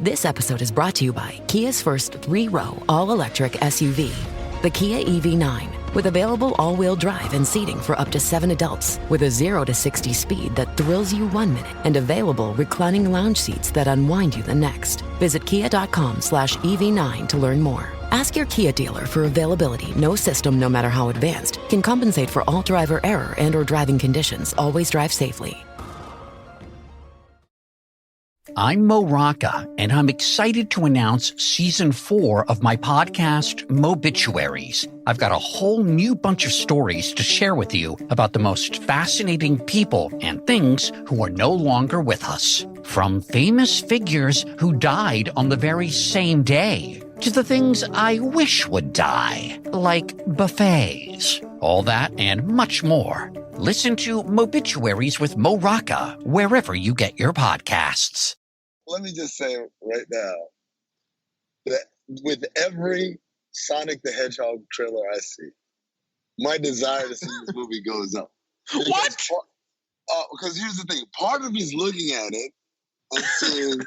This episode is brought to you by Kia's first 3-row all-electric SUV, the Kia EV9, with available all-wheel drive and seating for up to 7 adults, with a 0 to 60 speed that thrills you 1 minute and available reclining lounge seats that unwind you the next. Visit kia.com/EV9 to learn more. Ask your Kia dealer for availability. No system, no matter how advanced, can compensate for all driver error and or driving conditions. Always drive safely. I'm Mo Rocca, and I'm excited to announce Season 4 of my podcast, Mobituaries. I've got a whole new bunch of stories to share with you about the most fascinating people and things who are no longer with us. From famous figures who died on the very same day, to the things I wish would die, like buffets. All that and much more. Listen to Mobituaries with Mo Rocca wherever you get your podcasts. Let me just say right now that with every Sonic the Hedgehog trailer I see, my desire to see this movie goes up. What? Because here's the thing. Part of me's looking at it and saying,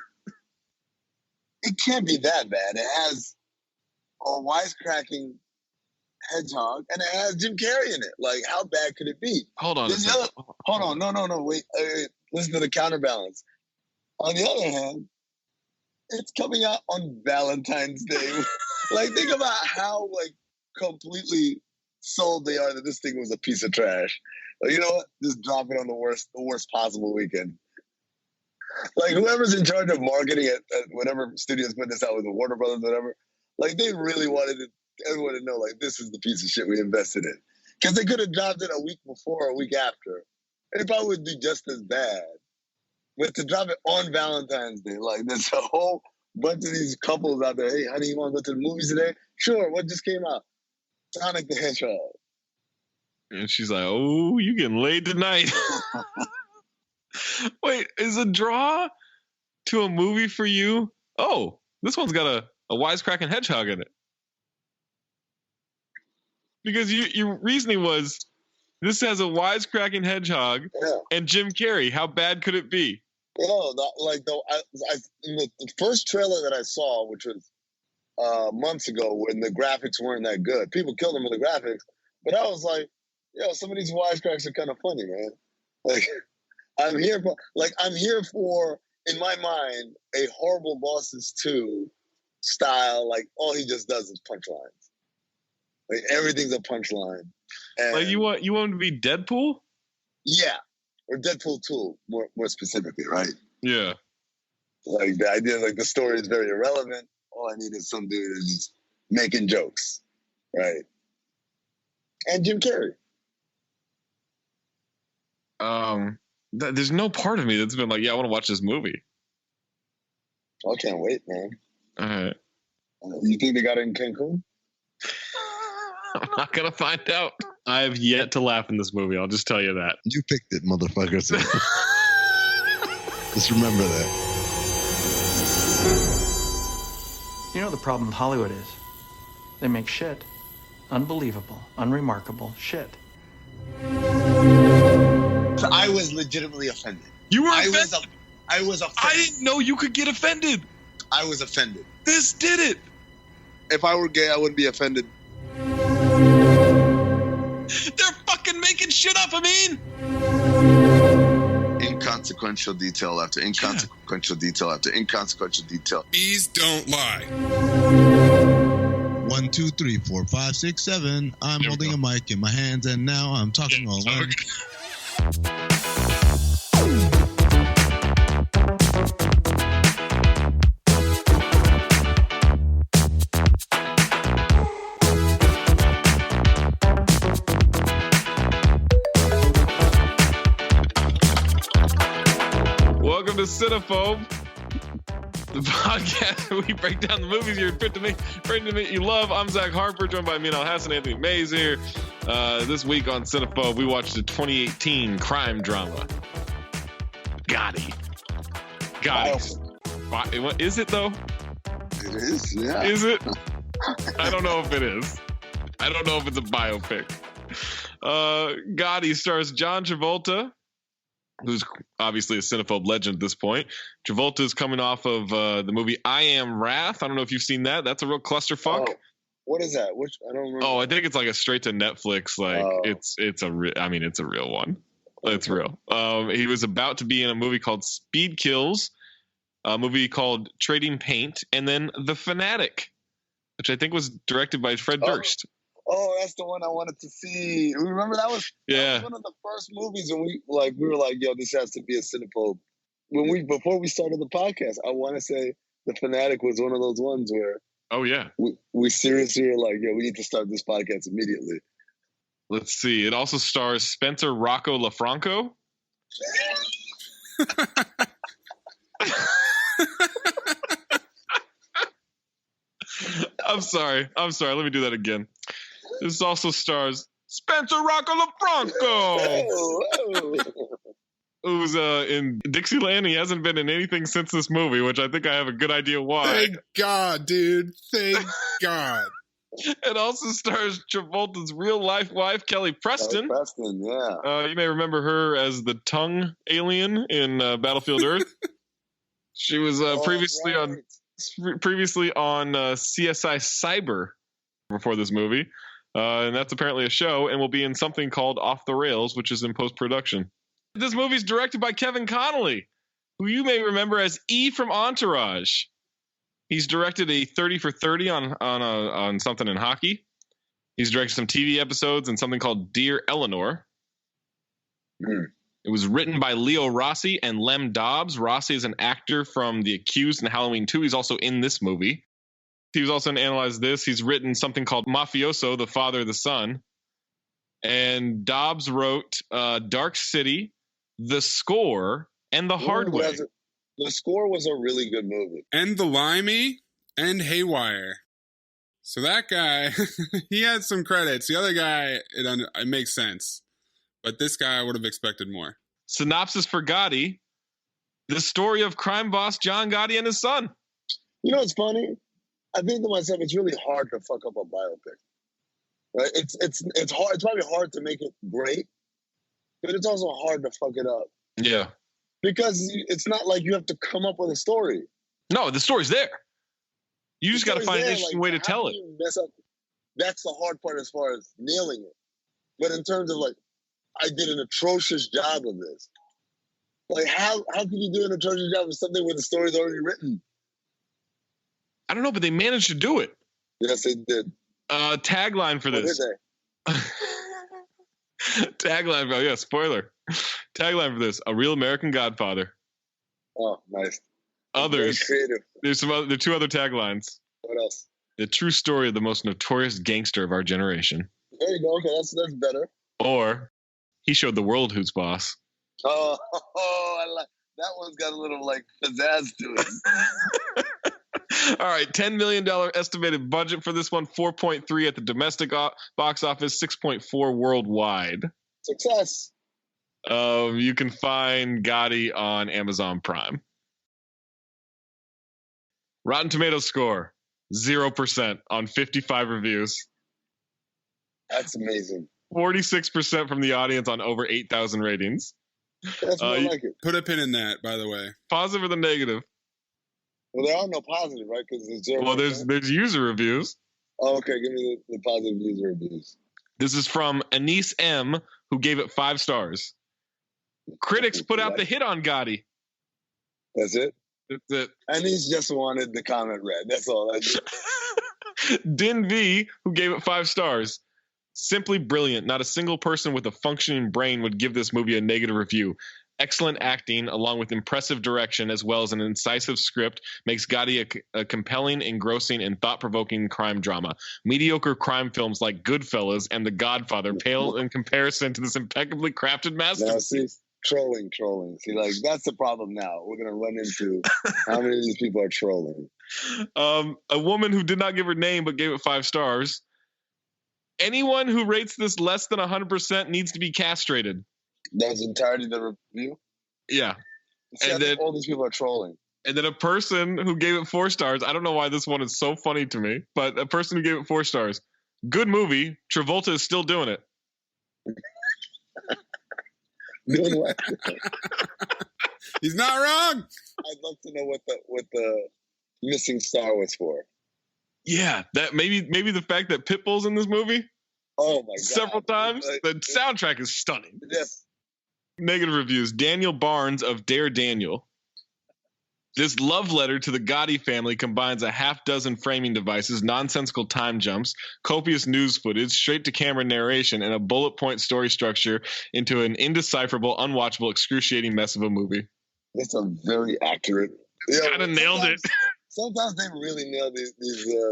it can't be that bad. It has a wisecracking hedgehog and it has Jim Carrey in it. Like, how bad could it be? Hold on. Hold on. No. Wait. Listen to the counterbalance. On the other hand, it's coming out on Valentine's Day. Like, think about how, like, completely sold they are that this thing was a piece of trash. Like, you know what? Just drop it on the worst possible weekend. Like, whoever's in charge of marketing at whatever studio's putting this out with the Warner Brothers, whatever, like, they really wanted everyone to know, like, this is the piece of shit we invested in. Because they could have dropped it a week before or a week after. And it probably would be just as bad. But to drop it on Valentine's Day, like, there's a whole bunch of these couples out there. Hey, honey, you want to go to the movies today? Sure. What just came out? Sonic the Hedgehog. And she's like, oh, you getting laid tonight. Wait, is a draw to a movie for you? Oh, this one's got a wisecracking hedgehog in it. Because your reasoning was, this has a wisecracking hedgehog and Jim Carrey. How bad could it be? You know, the first trailer that I saw, which was months ago when the graphics weren't that good, people killed them with the graphics. But I was like, yo, some of these wisecracks are kind of funny, man. Like, I'm here for, in my mind, a Horrible Bosses 2 style. Like, all he just does is punchlines. Like, everything's a punchline. And, like, you want him to be Deadpool? Yeah. Or Deadpool 2, more specifically, right? Yeah. Like, the idea, like, the story is very irrelevant. All I need is some dude who's just making jokes, right? And Jim Carrey. There's no part of me that's been like, yeah, I want to watch this movie. I can't wait, man. All right. You think they got it in Cancun? I'm not going to find out. I have yet to laugh in this movie. I'll just tell you that. You picked it, motherfuckers. Just remember that. You know the problem with Hollywood is? They make shit. Unbelievable, unremarkable shit. I was legitimately offended. You were offended? I was offended. I didn't know you could get offended. I was offended. This did it. If I were gay, I wouldn't be offended. They're fucking making shit up, Amin. Inconsequential detail after inconsequential detail after inconsequential detail. Please don't lie. 1, 2, 3, 4, 5, 6, 7. I'm holding a mic in my hands, and now I'm talking all alone. Welcome to Cinephobe, the podcast where we break down the movies you're fit to make you love. I'm Zach Harper, joined by Amin and Anthony Mayes here. This week on Cinephobe, we watched the 2018 crime drama, Gotti. What is it though? It is, yeah. Is it? I don't know if it is. I don't know if it's a biopic. Gotti stars John Travolta, who's obviously a Cinephobe legend at this point. Travolta is coming off of the movie I Am Wrath. I don't know if you've seen that. That's a real clusterfuck. Oh, what is that? Which I don't remember. Oh, I think it's like a straight to Netflix. Like it's a real one. It's real. He was about to be in a movie called Speed Kills, a movie called Trading Paint, and then The Fanatic, which I think was directed by Fred Durst. Oh, that's the one I wanted to see. Remember that was one of the first movies, and we were like, "Yo, this has to be a Cinephobe." Before we started the podcast, I want to say The Fanatic was one of those ones where, oh yeah, we seriously were like, "Yo, we need to start this podcast immediately." Let's see. It also stars Spencer Rocco LaFranco. I'm sorry. Let me do that again. This also stars Spencer Rocco LaFranco, who's in Dixieland. He hasn't been in anything since this movie, which I think I have a good idea why. Thank God, dude. Thank God. It also stars Travolta's real-life wife, Kelly Preston. Kelly Preston, yeah. You may remember her as the tongue alien in Battlefield Earth. She was previously on CSI Cyber before this movie, and that's apparently a show, and will be in something called Off the Rails, which is in post-production. This movie's directed by Kevin Connolly, who you may remember as E from Entourage. He's directed a 30 for 30 on something in hockey. He's directed some TV episodes and something called Dear Eleanor. It was written by Leo Rossi and Lem Dobbs. Rossi is an actor from The Accused and Halloween 2. He's also in this movie. He was also in Analyze This. He's written something called Mafioso, The Father, the Son. And Dobbs wrote Dark City, The Score, and The Hard Way. The Score was a really good movie. And The Limey and Haywire. So that guy, he had some credits. The other guy, it makes sense. But this guy I would have expected more. Synopsis for Gotti: the story of crime boss John Gotti and his son. You know what's funny? I think to myself, it's really hard to fuck up a biopic. Right? It's hard. It's probably hard to make it great, but it's also hard to fuck it up. Yeah. Because it's not like you have to come up with a story. No, the story's there. You just got to find an interesting way to tell it. Mess up? That's the hard part as far as nailing it. But in terms of I did an atrocious job of this. How can you do an atrocious job of something when the story's already written? I don't know, but they managed to do it. Yes, they did. Tagline for this. Did they? Tagline, spoiler. Tagline for this: a real American Godfather. Oh, nice. Others. Very creative. There are two other taglines. What else? The true story of the most notorious gangster of our generation. There you go. Okay, that's better. Or he showed the world who's boss. Oh, I like that one's got a little pizzazz to it. All right, $10 million estimated budget for this one, 4.3 at the domestic box office, 6.4 worldwide. Success. You can find Gotti on Amazon Prime. Rotten Tomatoes score, 0% on 55 reviews. That's amazing. 46% from the audience on over 8,000 ratings. That's more like it. Put a pin in that, by the way. Positive or the negative? Well, there are no positive, right? Because it's 0%. Well, there's user reviews. Oh, okay. Give me the positive user reviews. This is from Anise M, who gave it 5 stars. Critics put out the hit on Gotti. That's it? That's it. Anise just wanted the comment read. That's all I did. Din V, who gave it 5 stars. Simply brilliant. Not a single person with a functioning brain would give this movie a negative review. Excellent acting, along with impressive direction, as well as an incisive script, makes Gotti a compelling, engrossing, and thought-provoking crime drama. Mediocre crime films like Goodfellas and The Godfather pale in comparison to this impeccably crafted masterpiece. Now, see, trolling. See, that's the problem now. We're going to run into how many of these people are trolling. A woman who did not give her name but gave it 5 stars. Anyone who rates this less than 100% needs to be castrated. That's entirely the review? Yeah. See, and then all these people are trolling. And then a person who gave it 4 stars. I don't know why this one is so funny to me, but a person who gave it 4 stars. Good movie. Travolta is still doing it. Doing what? He's not wrong. I'd love to know what the missing star was for. Yeah, that maybe the fact that Pitbull's in this movie. Oh my god! Several times. The soundtrack is stunning. Yes. Negative reviews. Daniel Barnes of Dare Daniel. This love letter to the Gotti family combines a half dozen framing devices, nonsensical time jumps, copious news footage, straight-to-camera narration, and a bullet point story structure into an indecipherable, unwatchable, excruciating mess of a movie. That's a very accurate. Kind of nailed it. Sometimes they really nail these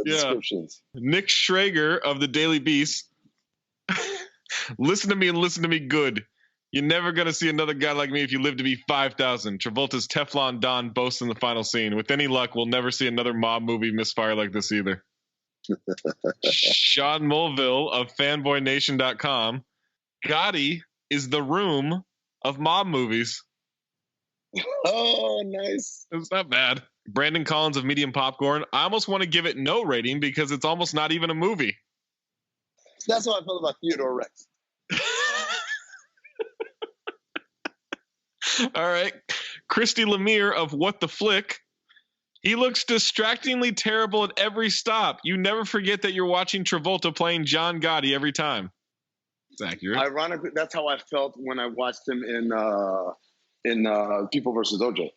descriptions. Nick Schrager of the Daily Beast. Listen to me and listen to me good. You're never going to see another guy like me if you live to be 5,000. Travolta's Teflon Don boasts in the final scene. With any luck, we'll never see another mob movie misfire like this either. Sean Mulville of fanboynation.com. Gotti is the Room of mob movies. Oh, nice. It's not bad. Brandon Collins of Medium Popcorn. I almost want to give it no rating because it's almost not even a movie. That's how I feel about Theodore Rex. All right. Christy Lemire of What the Flick. He looks distractingly terrible at every stop. You never forget that you're watching Travolta playing John Gotti every time. It's accurate. Ironically, that's how I felt when I watched him in People vs. OJ.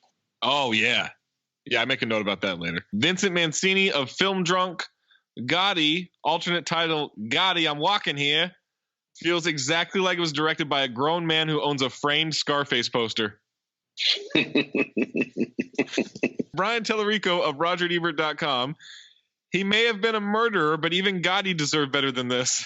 Oh, yeah. Yeah, I make a note about that later. Vincent Mancini of Film Drunk. Gotti, alternate title, Gotti, I'm Walking Here, feels exactly like it was directed by a grown man who owns a framed Scarface poster. Brian Tellerico of RogerEbert.com. He may have been a murderer, but even Gotti deserved better than this.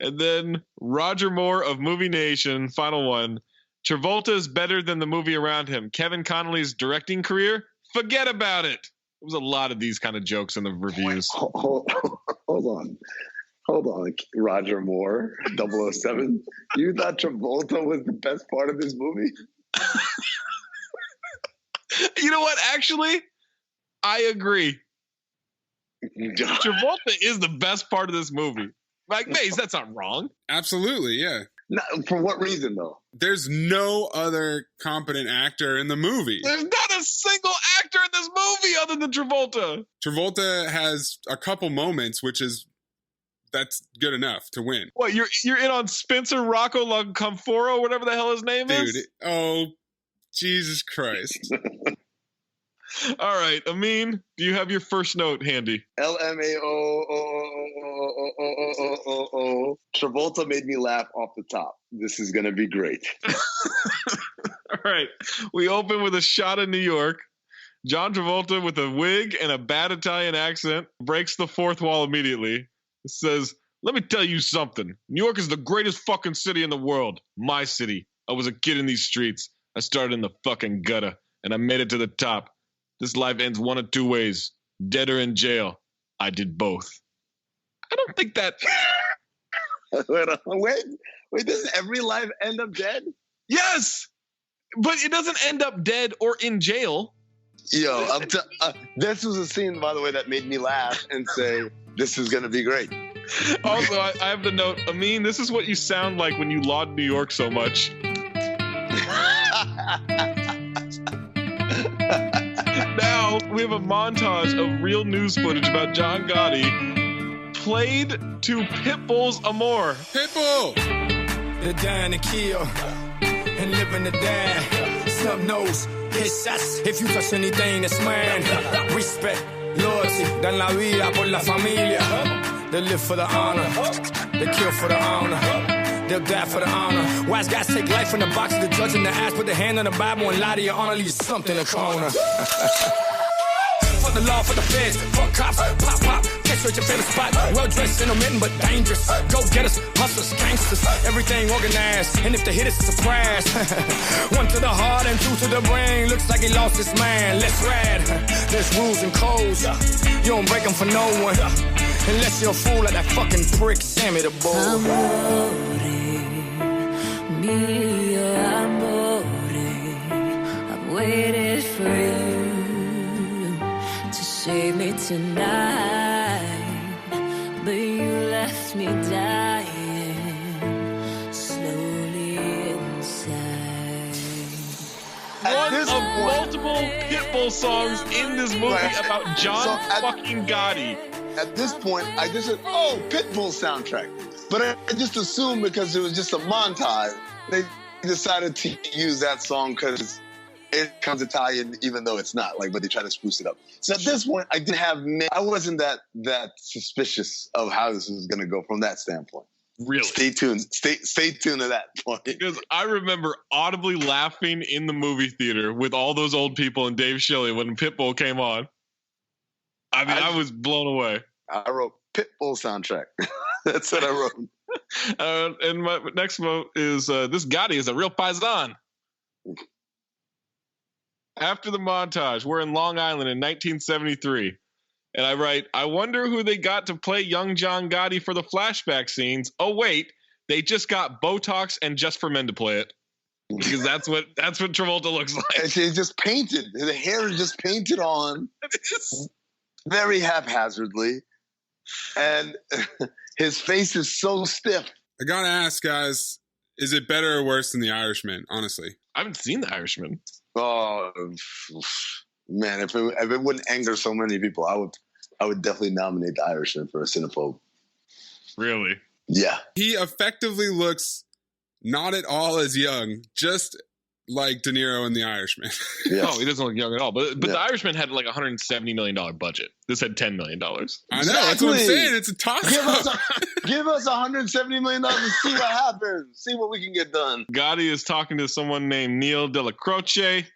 And then Roger Moore of Movie Nation, final one. Travolta is better than the movie around him. Kevin Connolly's directing career? Forget about it. There was a lot of these kind of jokes in the reviews. Hold on, Roger Moore, 007. You thought Travolta was the best part of this movie? You know what? Actually, I agree. Travolta is the best part of this movie. Like, Maze, that's not wrong. Absolutely, yeah. No, for what reason, though? There's no other competent actor in the movie. There's not a single actor in this movie other than Travolta. Travolta has a couple moments, that's good enough to win. What, you're in on Spencer Rocco La Camforo, whatever the hell his name is? Dude, oh, Jesus Christ. All right, Amin, do you have your first note handy? LMAO. Travolta made me laugh off the top. This is going to be great. All right, we open with a shot of New York. John Travolta with a wig and a bad Italian accent breaks the fourth wall immediately. It says, let me tell you something. New York is the greatest fucking city in the world. My city. I was a kid in these streets. I started in the fucking gutter, and I made it to the top. This life ends one of two ways, dead or in jail. I did both. I don't think that... Wait, doesn't every life end up dead? Yes! But it doesn't end up dead or in jail. Yo, this was a scene, by the way, that made me laugh and say, this is going to be great. Also, I have the note, Amin, this is what you sound like when you laud New York so much. Now, we have a montage of real news footage about John Gotti played to Pitbull's Amour. Pitbull! The dying to kill and living to die. Snub nose, hit shots if you touch anything that's mine. Respect, loyalty, dan la vida por la familia. They live for the honor, they kill for the honor. They'll die for the honor. Wise guys take life from the box of the judge in the ass, put their hand on the Bible and lie to your honor, leave something in the corner. Fuck the law, fuck the feds, fuck cops, pop, pop, catch you at your favorite spot. Well dressed, intermittent, but dangerous. Go getters, hustlers, gangsters, everything organized. And if the hit is a surprise, one to the heart and two to the brain. Looks like he lost his man. Let's ride. There's rules and codes. You don't break them for no one. Unless you're a fool like that fucking prick Sammy the Bull. I've waited for you to save me tonight, but you left me dying slowly multiple Pitbull songs in this movie about John fucking Gotti. At this point, I just said, "Oh, Pitbull soundtrack," but I just assumed because it was just a montage, they decided to use that song because it comes Italian, even though it's not. Like, but they try to spruce it up. So at this point, I wasn't that suspicious of how this was going to go from that standpoint. Really? Stay tuned. Stay tuned to that point. Because I remember audibly laughing in the movie theater with all those old people and Dave Shelley when Pitbull came on. I mean, I was blown away. I wrote Pitbull soundtrack. That's what I wrote. And my next vote is this Gotti is a real paisan. After the montage, we're in Long Island in 1973. And I write, I wonder who they got to play young John Gotti for the flashback scenes. Oh, wait, they just got Botox and Just for Men to play it. Because that's what Travolta looks like. It's just painted. The hair is just painted on very haphazardly. And his face is so stiff. I gotta ask, guys, is it better or worse than The Irishman, honestly? I haven't seen The Irishman. Oh, man, if it wouldn't anger so many people, I would definitely nominate The Irishman for a Cinephobe. Really? Yeah. He effectively looks not at all as young, just like De Niro in The Irishman. Yes. Oh, he doesn't look young at all. But The Irishman had like a $170 million budget. This had $10 million. I know, that's what I'm saying. It's a toss-up. Give us $170 million to see what happens. See what we can get done. Gotti is talking to someone named Neil Della Croce.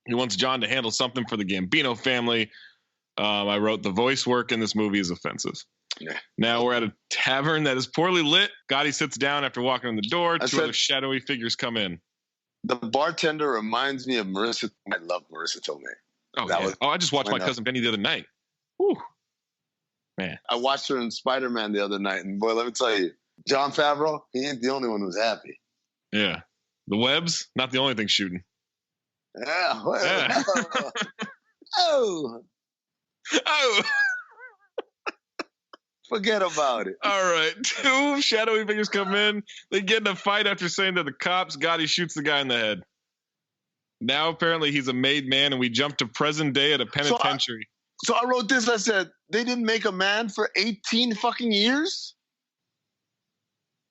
He wants John to handle something for the Gambino family. I wrote, the voice work in this movie is offensive. Yeah. Now we're at a tavern that is poorly lit. Gotti sits down after walking in the door. Two other shadowy figures come in. The bartender reminds me of Marissa. I love Marissa Tomei. Oh, yeah. I just watched My Cousin Benny the other night. Whew. Man. I watched her in Spider-Man the other night, and boy, let me tell you, Jon Favreau, he ain't the only one who's happy. Yeah. The webs, not the only thing shooting. Yeah. Well, oh. Forget about it. All right. Two shadowy figures come in. They get in a fight after saying that the cops. Gotti shoots the guy in the head. Now apparently he's a made man, and we jump to present day at a penitentiary. So I wrote this. I said, they didn't make a man for 18 fucking years?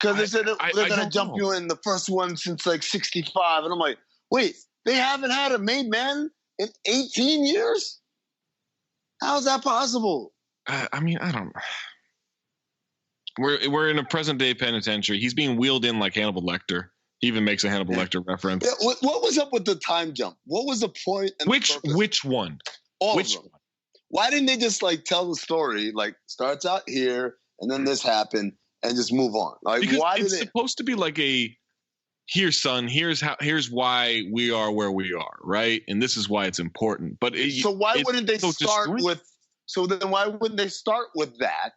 Because they said they're going to jump you in the first one since like 65. And I'm like, wait, they haven't had a made man in 18 years? How is that possible? I mean, I don't know. We're in a present day penitentiary. He's being wheeled in like Hannibal Lecter. He even makes a Hannibal Lecter reference. Yeah, what was up with the time jump? What was the point? And which one? All of them. Why didn't they just like tell the story? Like starts out here and then this happened and just move on. Like because why it's supposed to be like a here, son. Here's why we are where we are, right? And this is why it's important. But so why wouldn't they start with? So then why wouldn't they start with that?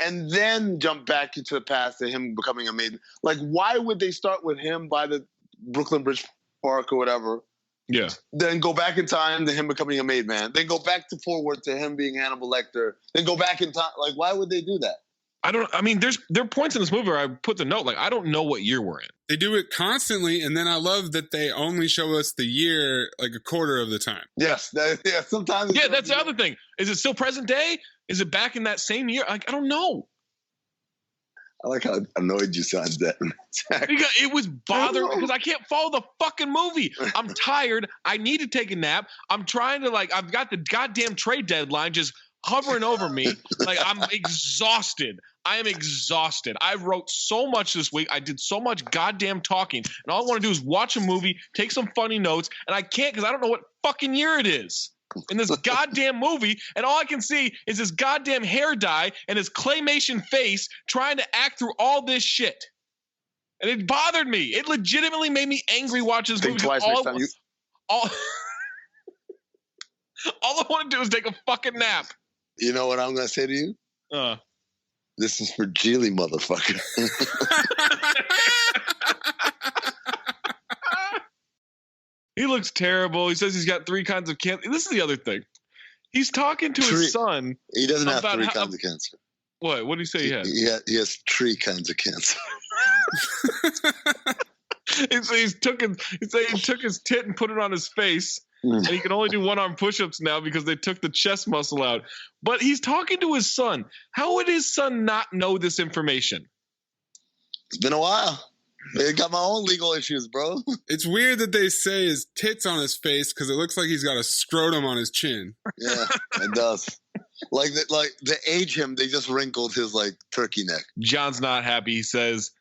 And then jump back into the past to him becoming a maiden. Like, why would they start with him by the Brooklyn Bridge Park or whatever? Yeah. Then go back in time to him becoming a made man. Then go back forward to him being Hannibal Lecter. Then go back in time. Like, why would they do that? I mean, there are points in this movie where I put the note, like, I don't know what year we're in. They do it constantly, and then I love that they only show us the year like a quarter of the time. Yes. Sometimes. Yeah, that's the other thing. Is it still present day? Is it back in that same year? Like, I don't know. I like how annoyed you sound, that. Because it was bothering me because I can't follow the fucking movie. I'm tired. I need to take a nap. I'm trying to I've got the goddamn trade deadline just hovering over me. Like, I'm exhausted. I am exhausted. I wrote so much this week. I did so much goddamn talking. And all I want to do is watch a movie, take some funny notes. And I can't because I don't know what fucking year it is in this goddamn movie. And all I can see is this goddamn hair dye and his claymation face trying to act through all this shit. And it bothered me. It legitimately made me angry watching this movie. Twice next time all I want to do is take a fucking nap. You know what I'm going to say to you? This is for Geely, motherfucker. He looks terrible. He says he's got 3 kinds of cancer. This is the other thing. He's talking to his son. He doesn't have 3 kinds of cancer. What? What did he say he has? He has 3 kinds of cancer. He took his tit and put it on his face. And he can only do one-arm push-ups now because they took the chest muscle out. But he's talking to his son. How would his son not know this information? It's been a while. I got my own legal issues, bro. It's weird that they say his tits on his face because it looks like he's got a scrotum on his chin. Yeah, it does. Like to age him, they just wrinkled his like turkey neck. John's not happy. He says,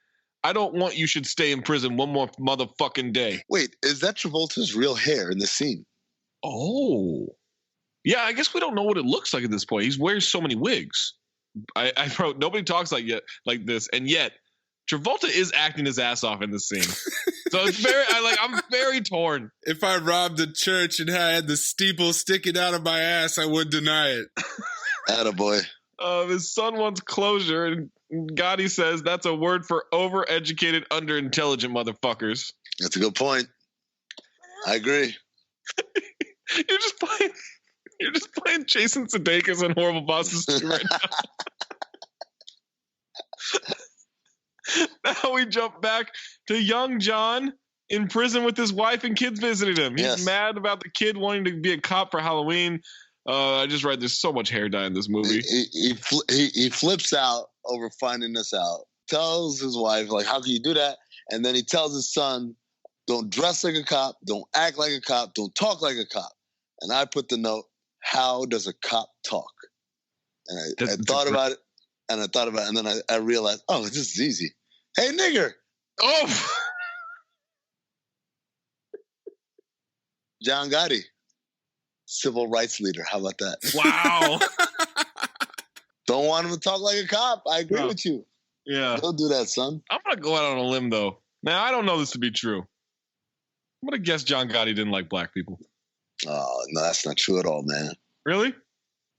"I don't want you should stay in prison one more motherfucking day." Wait, is that Travolta's real hair in the scene? Oh, yeah. I guess we don't know what it looks like at this point. He's wearing so many wigs. I wrote, nobody talks like this, and yet Travolta is acting his ass off in this scene. So it's I'm very torn. If I robbed a church and had the steeple sticking out of my ass, I would deny it. Attaboy. His son wants closure, and Gotti says that's a word for overeducated, underintelligent motherfuckers. That's a good point. I agree. You're just playing Jason Sudeikis and Horrible Bosses 2 right now. Now we jump back to young John in prison with his wife and kids visiting him. He's mad about the kid wanting to be a cop for Halloween. I just read there's so much hair dye in this movie. He flips out over finding this out. Tells his wife, like, how can you do that? And then he tells his son, don't dress like a cop, don't act like a cop, don't talk like a cop. And I put the note, how does a cop talk? And I thought about it, and then I realized, oh, this is easy. Hey, nigger. Oh. John Gotti, civil rights leader. How about that? Wow. Don't want him to talk like a cop. I agree with you. Yeah. Don't do that, son. I'm going to go out on a limb, though. Now, I don't know this to be true. I'm going to guess John Gotti didn't like black people. Oh, no, that's not true at all, man. Really?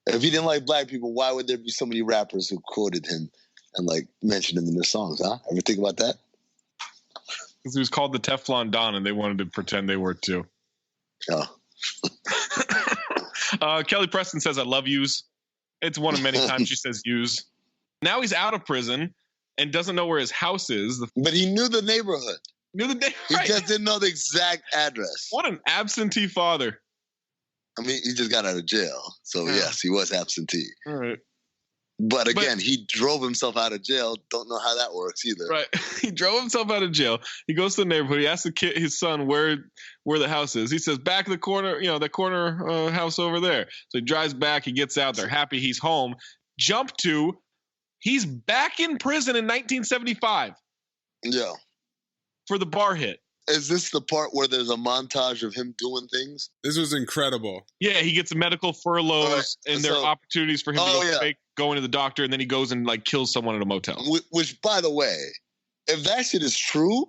If he didn't like black people, why would there be so many rappers who quoted him and like mentioned him in their songs, huh? Ever think about that? Because he was called the Teflon Don, and they wanted to pretend they were too. Oh. Kelly Preston says, I love yous. It's one of many times she says yous. Now he's out of prison and doesn't know where his house is. But he knew the neighborhood. He right. just didn't know the exact address. What an absentee father. I mean, he just got out of jail. So, yes, he was absentee. All right. But again, he drove himself out of jail. Don't know how that works either. Right. He drove himself out of jail. He goes to the neighborhood. He asks his son where the house is. He says, back in the corner, the corner house over there. So he drives back. He gets out there. Happy he's home. Jump to, he's back in prison in 1975. Yeah. For the bar hit. Is this the part where there's a montage of him doing things? This was incredible. Yeah, he gets medical furloughs, and there are opportunities for him to go going to the doctor, and then he goes and like kills someone at a motel. Which, by the way, if that shit is true,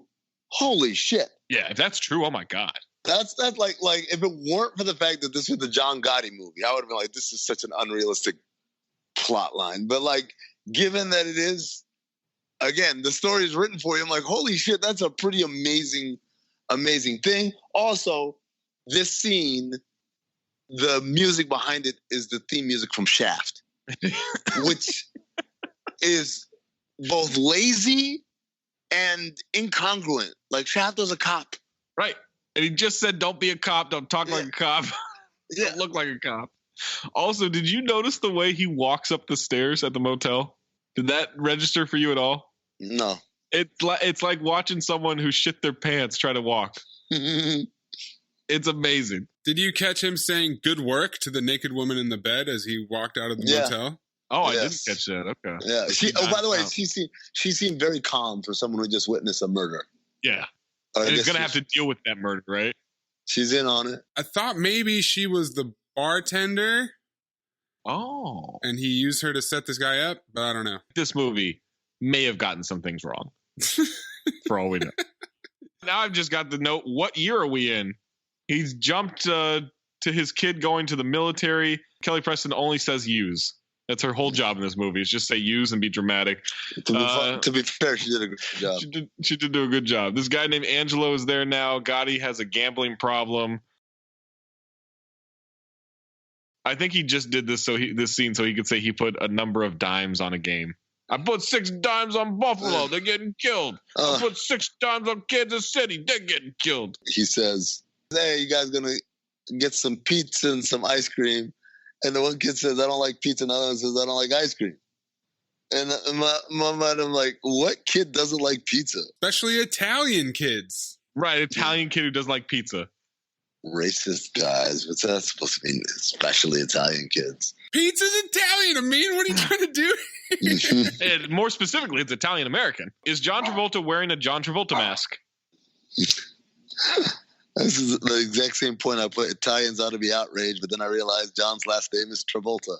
holy shit. Yeah, if that's true, oh my God. That's like if it weren't for the fact that this was the John Gotti movie, I would have been like, this is such an unrealistic plot line. But like, given that it is, again, the story is written for you, I'm like, holy shit, that's a pretty amazing thing. Also, this scene, the music behind it is the theme music from Shaft, which is both lazy and incongruent. Like, Shaft was a cop. Right. And he just said, don't be a cop, don't talk like a cop, don't look like a cop. Also, did you notice the way he walks up the stairs at the motel? Did that register for you at all? No. It's like watching someone who shit their pants try to walk. It's amazing. Did you catch him saying good work to the naked woman in the bed as he walked out of the motel? Oh, I didn't catch that. Okay. Yeah. By the way, she seemed very calm for someone who just witnessed a murder. Yeah. And he's going to have to deal with that murder, right? She's in on it. I thought maybe she was the bartender. Oh. And he used her to set this guy up, but I don't know. This movie may have gotten some things wrong. For all we know. Now I've just got the note, what year are we in? He's jumped to his kid going to the military. Kelly Preston only says use. That's her whole job in this movie, is just say use and be dramatic. To be fair, she did a good job. She did do a good job. This guy named Angelo is there now. Gotti has a gambling problem. I think he just did this scene so he could say he put a number of dimes on a game. I put 6 dimes on Buffalo. They're getting killed. I put 6 dimes on Kansas City. They're getting killed. He says, hey, you guys going to get some pizza and some ice cream? And the one kid says, I don't like pizza. And the other one says, I don't like ice cream. And in my mind, I'm like, what kid doesn't like pizza? Especially Italian kids. Right, Italian kid who doesn't like pizza. Racist guys. What's that supposed to mean? Especially Italian kids. Pizza's Italian, Amin. What are you trying to do? And more specifically, it's Italian American. Is John Travolta wearing a John Travolta mask? This is the exact same point I put. Italians ought to be outraged, but then I realized John's last name is Travolta.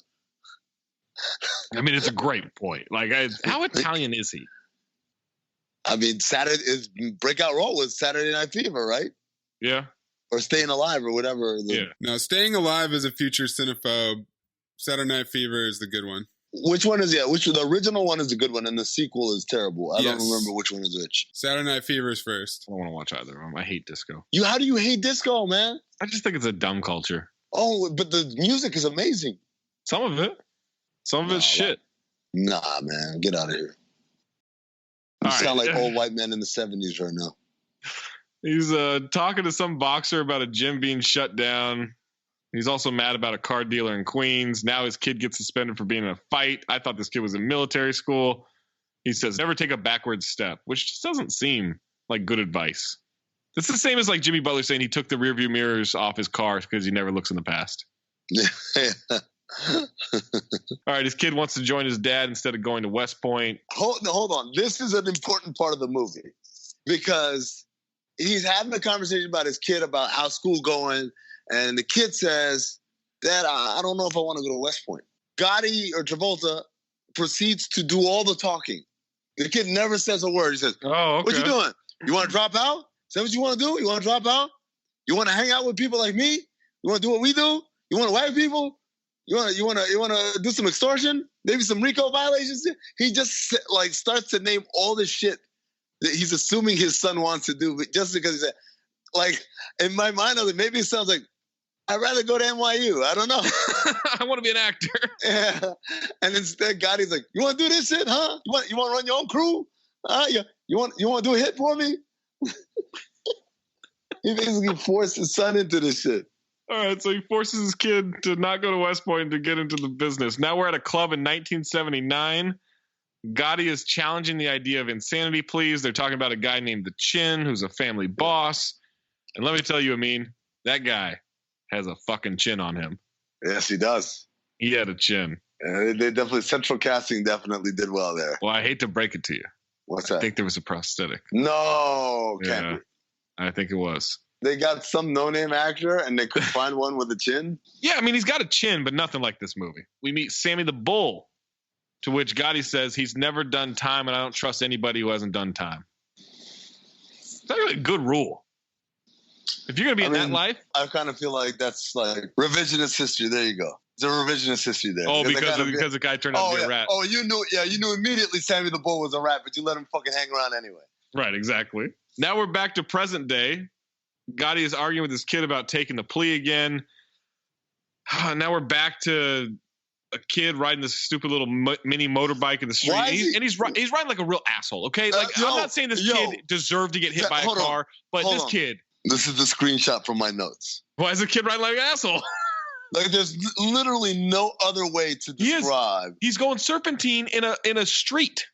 I mean, it's a great point. Like, how Italian is he? I mean, Saturday is breakout role was Saturday Night Fever, right? Yeah. Or Staying Alive, or whatever. No, Staying Alive is a future cinephobe. Saturday Night Fever is the good one. Which one is the original one is the good one, and the sequel is terrible. I don't remember which one is which. Saturday Night Fever is first. I don't want to watch either of them. I hate disco. How do you hate disco, man? I just think it's a dumb culture. Oh, but the music is amazing. Some of it. Some of it's shit. Nah, man. Get out of here. You sound like old white men in the 70s right now. He's talking to some boxer about a gym being shut down. He's also mad about a car dealer in Queens. Now his kid gets suspended for being in a fight. I thought this kid was in military school. He says, never take a backward step, which just doesn't seem like good advice. It's the same as like Jimmy Butler saying he took the rearview mirrors off his car because he never looks in the past. All right, his kid wants to join his dad instead of going to West Point. Hold on. This is an important part of the movie because he's having a conversation about his kid about how school going. And the kid says, Dad, I don't know if I want to go to West Point. Gotti or Travolta proceeds to do all the talking. The kid never says a word. He says, oh, okay. What you doing? You want to drop out? Is that what you want to do? You want to drop out? You want to hang out with people like me? You want to do what we do? You want to whack people? You want to do some extortion? Maybe some RICO violations? He just like starts to name all the shit that he's assuming his son wants to do, but just because he said, like, in my mind, maybe it sounds like, I'd rather go to NYU. I don't know. I want to be an actor. Yeah. And instead, Gotti's like, you want to do this shit, huh? You want to run your own crew? You want to do a hit for me? He basically forced his son into this shit. All right, so he forces his kid to not go to West Point and to get into the business. Now we're at a club in 1979. Gotti is challenging the idea of insanity pleas. They're talking about a guy named The Chin, who's a family boss. And let me tell you, Amin, that guy has a fucking chin on him. Yes, he does. He had a chin. They definitely, central casting definitely did well there. Well, I hate to break it to you. What's that? I think there was a prosthetic. No, can't be. I think it was. They got some no-name actor and they could find one with a chin? Yeah, I mean, he's got a chin, but nothing like this movie. We meet Sammy the Bull, to which Gotti says he's never done time and I don't trust anybody who hasn't done time. It's actually a good rule. If you're going to be in that life. I kind of feel like that's like revisionist history. There you go. There's a revisionist history there. Oh, because the guy turned out to be a rat. Oh, you knew immediately Sammy the Bull was a rat, but you let him fucking hang around anyway. Right, exactly. Now we're back to present day. Gotti is arguing with his kid about taking the plea again. Now we're back to a kid riding this stupid little mini motorbike in the street. He's riding like a real asshole, okay? Like, I'm not saying this kid deserved to get hit by a car, but this kid. This is the screenshot from my notes. Why is the kid riding like an asshole? Like, there's literally no other way to describe. He's going serpentine in a street.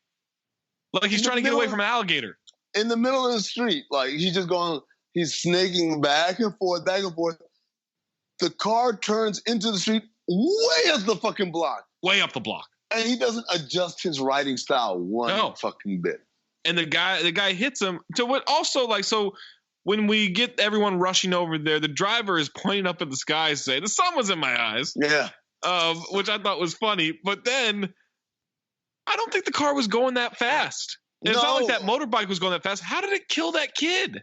Like he's trying to get away from an alligator. In the middle of the street. Like, he's snaking back and forth. The car turns into the street way up the fucking block. Way up the block. And he doesn't adjust his riding style one fucking bit. And the guy hits him to what also, like, so when we get everyone rushing over there, the driver is pointing up at the sky saying, the sun was in my eyes. Yeah. Which I thought was funny. But then I don't think the car was going that fast. And it's not like that motorbike was going that fast. How did it kill that kid?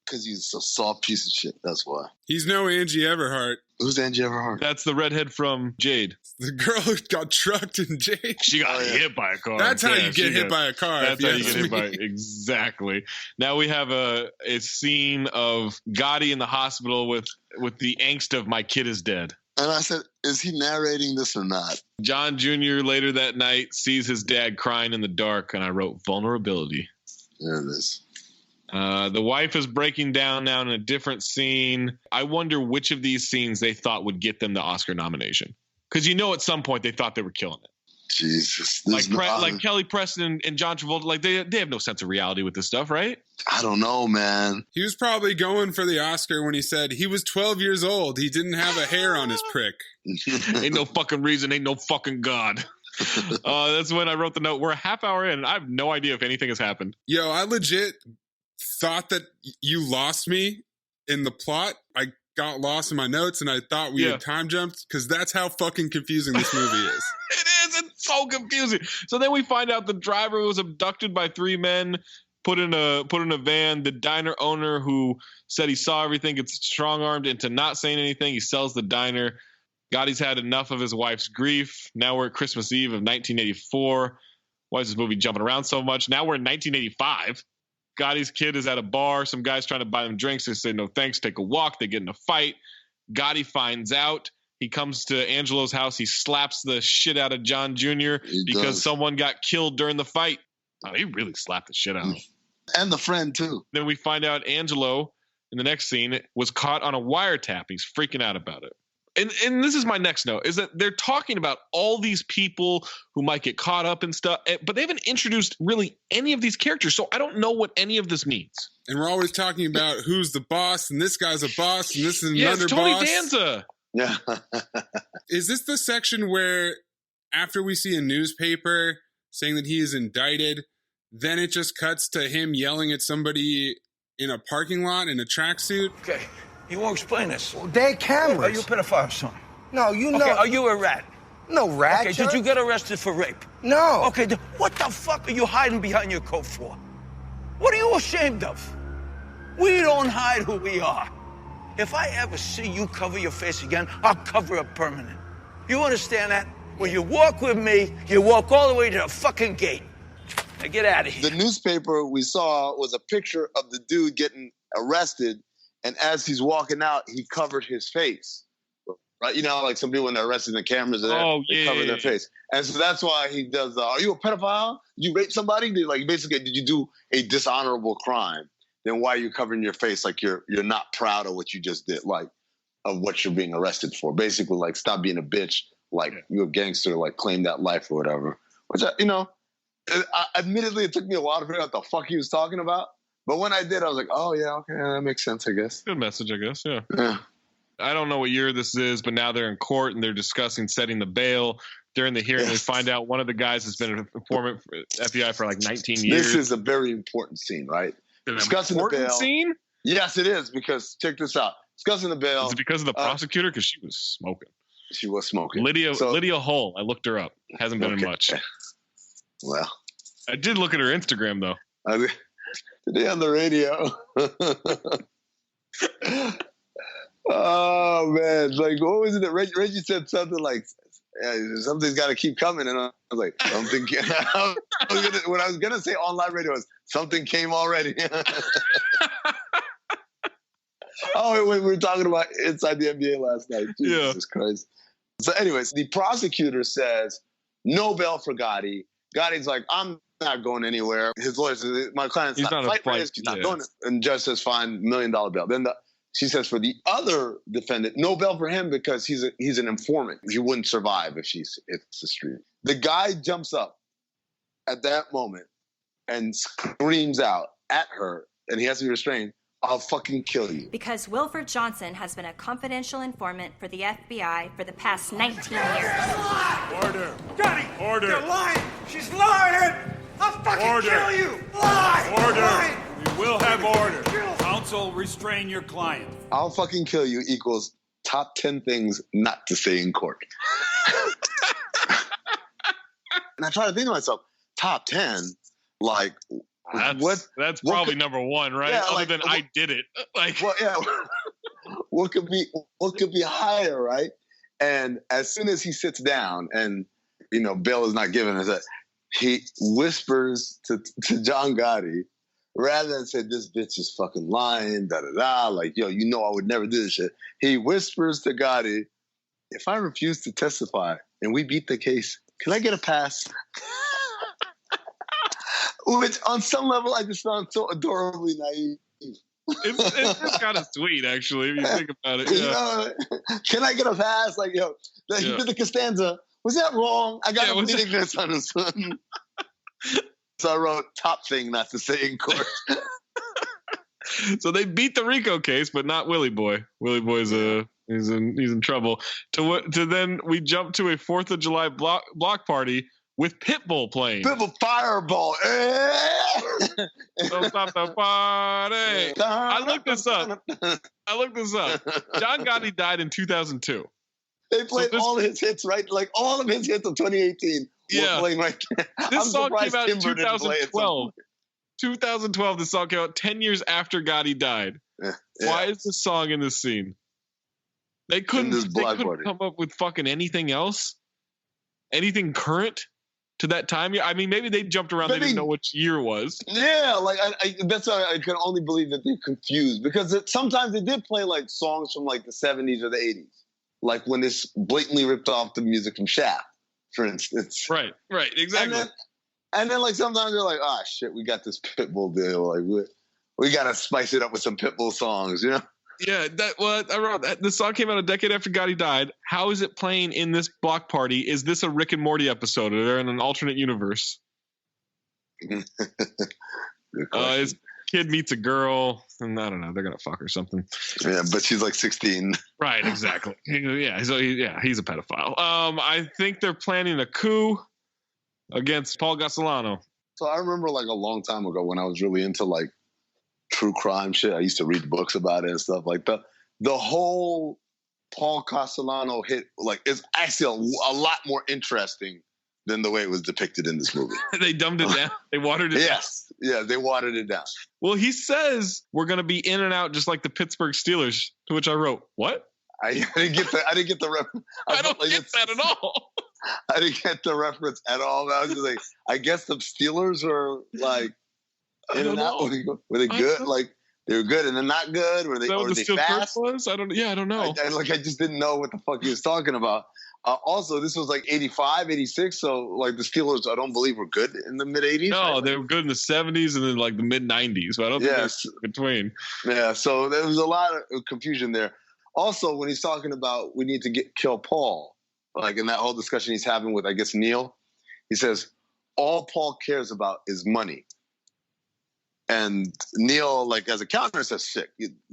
Because he's a soft piece of shit. That's why. He's no Angie Everhart. Who's Angie Everhart? That's the redhead from Jade. The girl who got trucked in Jade. She got hit by a car. That's how you get hit by a car. That's how you get hit by exactly. Now we have a scene of Gotti in the hospital with the angst of my kid is dead. And I said, is he narrating this or not? John Jr. later that night sees his dad crying in the dark, and I wrote vulnerability. There it is. The wife is breaking down now in a different scene. I wonder which of these scenes they thought would get them the Oscar nomination. Because at some point they thought they were killing it. Jesus. Like Kelly Preston and John Travolta, like they have no sense of reality with this stuff, right? I don't know, man. He was probably going for the Oscar when he said he was 12 years old. He didn't have a hair on his prick. Ain't no fucking reason, ain't no fucking God. That's when I wrote the note. We're a half hour in, and I have no idea if anything has happened. Yo, I legit thought that you lost me in the plot. I got lost in my notes, and I thought we had time jumped, because that's how fucking confusing this movie is. It is. It's so confusing. So then we find out the driver was abducted by three men, put in a van. The diner owner who said he saw everything gets strong-armed into not saying anything. He sells the diner. Gotti's had enough of his wife's grief. Now we're at Christmas Eve of 1984. Why is this movie jumping around so much? Now we're in 1985. Gotti's kid is at a bar. Some guy's trying to buy them drinks. They say, no thanks, take a walk. They get in a fight. Gotti finds out. He comes to Angelo's house. He slaps the shit out of John Jr. because someone got killed during the fight. Oh, he really slapped the shit out of him. And the friend, too. Then we find out Angelo, in the next scene, was caught on a wiretap. He's freaking out about it. And this is my next note, is that they're talking about all these people who might get caught up and stuff, but they haven't introduced really any of these characters, so I don't know what any of this means. And we're always talking about who's the boss, and this guy's a boss, and this is another it's Tony boss. Danza. Yeah. Is this the section where after we see a newspaper saying that he is indicted, then it just cuts to him yelling at somebody in a parking lot in a tracksuit? Okay. You won't explain this. Well, they're cameras. Are you a pedophile, son? No, you know. Okay, are you a rat? No rat. Okay, did you get arrested for rape? No. Okay, what the fuck are you hiding behind your coat for? What are you ashamed of? We don't hide who we are. If I ever see you cover your face again, I'll cover it permanent. You understand that? When you walk with me, you walk all the way to the fucking gate. Now get out of here. The newspaper we saw was a picture of the dude getting arrested. And as he's walking out, he covered his face, right? You know, like some people when they're arrested, the cameras are there, they cover their face. And so that's why he does, are you a pedophile? Did you rape somebody? Basically, did you do a dishonorable crime? Then why are you covering your face like you're not proud of what you just did, like of what you're being arrested for? Basically, like stop being a bitch, like you're a gangster, like claim that life or whatever. Which, admittedly, it took me a while to figure out what the fuck he was talking about. But when I did, I was like, oh, yeah, okay, that makes sense, I guess. Good message, I guess, yeah. I don't know what year this is, but now they're in court and they're discussing setting the bail. During the hearing, they find out one of the guys has been an informant for FBI for like 19 years. This is a very important scene, right? Discussing the bail. Scene? Yes, it is, because check this out. Discussing the bail. Is it because of the prosecutor? Because she was smoking. She was smoking. Lydia Hull. I looked her up. Hasn't been in much. Well. I did look at her Instagram, though. Today on the radio. Oh, man. Like, what was it that Reggie said something like, something's got to keep coming. And I was like, something. What I was going to say on live radio was, something came already. Oh, we were talking about inside the NBA last night. Jesus Christ. So anyways, the prosecutor says, no bail for Gotti. Gotti's like, I'm not going anywhere. His lawyer says, my client's not fighting risk. He's not going. And judge says, fine, $1 million bail. Then she says for the other defendant, no bail for him because he's an informant. He wouldn't survive if it's the street. The guy jumps up at that moment and screams out at her, and he has to be restrained, I'll fucking kill you. Because Wilford Johnson has been a confidential informant for the FBI for the past 19 years. Order. Gotti! Order. You're lying! She's lying! I'll fucking kill you! Lie! Order! Lie. We will have order. Counsel, restrain your client. I'll fucking kill you equals top 10 things not to say in court. And I try to think to myself, top 10? Like, that's probably number one, right? Yeah, Other than I did it. Like, well, yeah. What could be higher, right? And as soon as he sits down and, bail is not given, he whispers to John Gotti, rather than say, this bitch is fucking lying, da-da-da, like, I would never do this shit. He whispers to Gotti, if I refuse to testify and we beat the case, can I get a pass? Which on some level I just found so adorably naive. It's kind of sweet, actually, if you think about it. Yeah. You know, can I get a pass? Like, yo, you did the Costanza. Was that wrong? I got a bleeding this on his son. So I wrote top thing not to say in court. So they beat the RICO case, but not Willie Boy. Willie Boy's he's in trouble. To then we jump to a 4th of July block party with Pitbull playing. Pitbull Fireball. Don't stop the party. I looked this up. John Gotti died in 2002. They played all his hits, right? Like all of his hits of 2018 were playing right there. This song came out in 2012. 2012, this song came out 10 years after Gotti died. Yeah. Why is this song in this scene? They couldn't come up with fucking anything else? Anything current to that time? I mean, maybe they jumped around. They didn't know which year it was. Yeah, like that's why I can only believe that they're confused. Because sometimes they did play like songs from like the 70s or the 80s. Like when this blatantly ripped off the music from Shaft, for instance. Right, exactly. And then like sometimes they're like, oh shit, we got this Pitbull deal. Like we gotta spice it up with some Pitbull songs, you know? Yeah, I wrote that. The song came out a decade after Gotti died. How is it playing in this block party? Is this a Rick and Morty episode? Or they're in an alternate universe? His kid meets a girl, and I don't know, they're gonna fuck or something. Yeah, but she's like 16. Right, exactly. Yeah, so he's a pedophile. I think they're planning a coup against Paul Gasolano. So I remember like a long time ago when I was really into like true crime shit. I used to read books about it and stuff like that. The whole Paul Castellano hit like is actually a lot more interesting than the way it was depicted in this movie. They dumbed it down. They watered it down. Yes. Yeah, they watered it down. Well, he says we're going to be in and out just like the Pittsburgh Steelers, to which I wrote, what? I didn't get the reference. I don't get that at all. I didn't get the reference at all. I was just like, I guess the Steelers are like in and out. Were they good? Like they were good and then not good? Were they fast? Was? I don't know. I just didn't know what the fuck he was talking about. Also, this was like 85, 86. So like the Steelers, I don't believe were good in the mid 80s. No, right? They were good in the 70s and then like the mid 90s. But I don't think that's between. Yeah. So there was a lot of confusion there. Also, when he's talking about we need to kill Paul, like in that whole discussion he's having with, I guess, Neil, he says, all Paul cares about is money. And Neil, like as a counter, says, sick.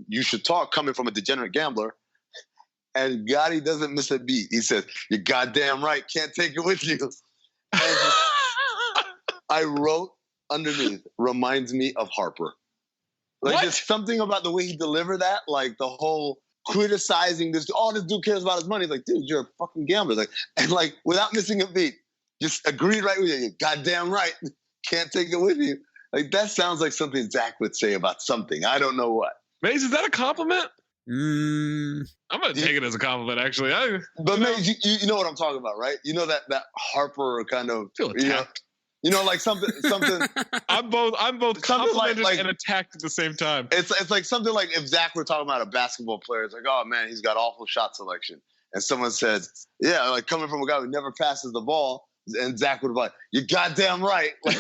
You should talk coming from a degenerate gambler. And Gotti doesn't miss a beat. He says, you're goddamn right. Can't take it with you. I wrote underneath, reminds me of Harper. Like there's something about the way he delivered that, like the whole criticizing this. Oh, this dude cares about his money. Like, dude, you're a fucking gambler. Like, and like without missing a beat, just agreed right with you. You're goddamn right. Can't take it with you. Like that sounds like something Zach would say about something. I don't know what. Maze, is that a compliment? I'm gonna take it as a compliment, actually. But Maze, you know what I'm talking about, right? You know that Harper kind of feel attacked. You know, like something. I'm both complimented and attacked at the same time. It's like something like if Zach were talking about a basketball player, it's like, oh man, he's got awful shot selection, and someone said, yeah, like coming from a guy who never passes the ball. And Zach would be like, "You're goddamn right. Like,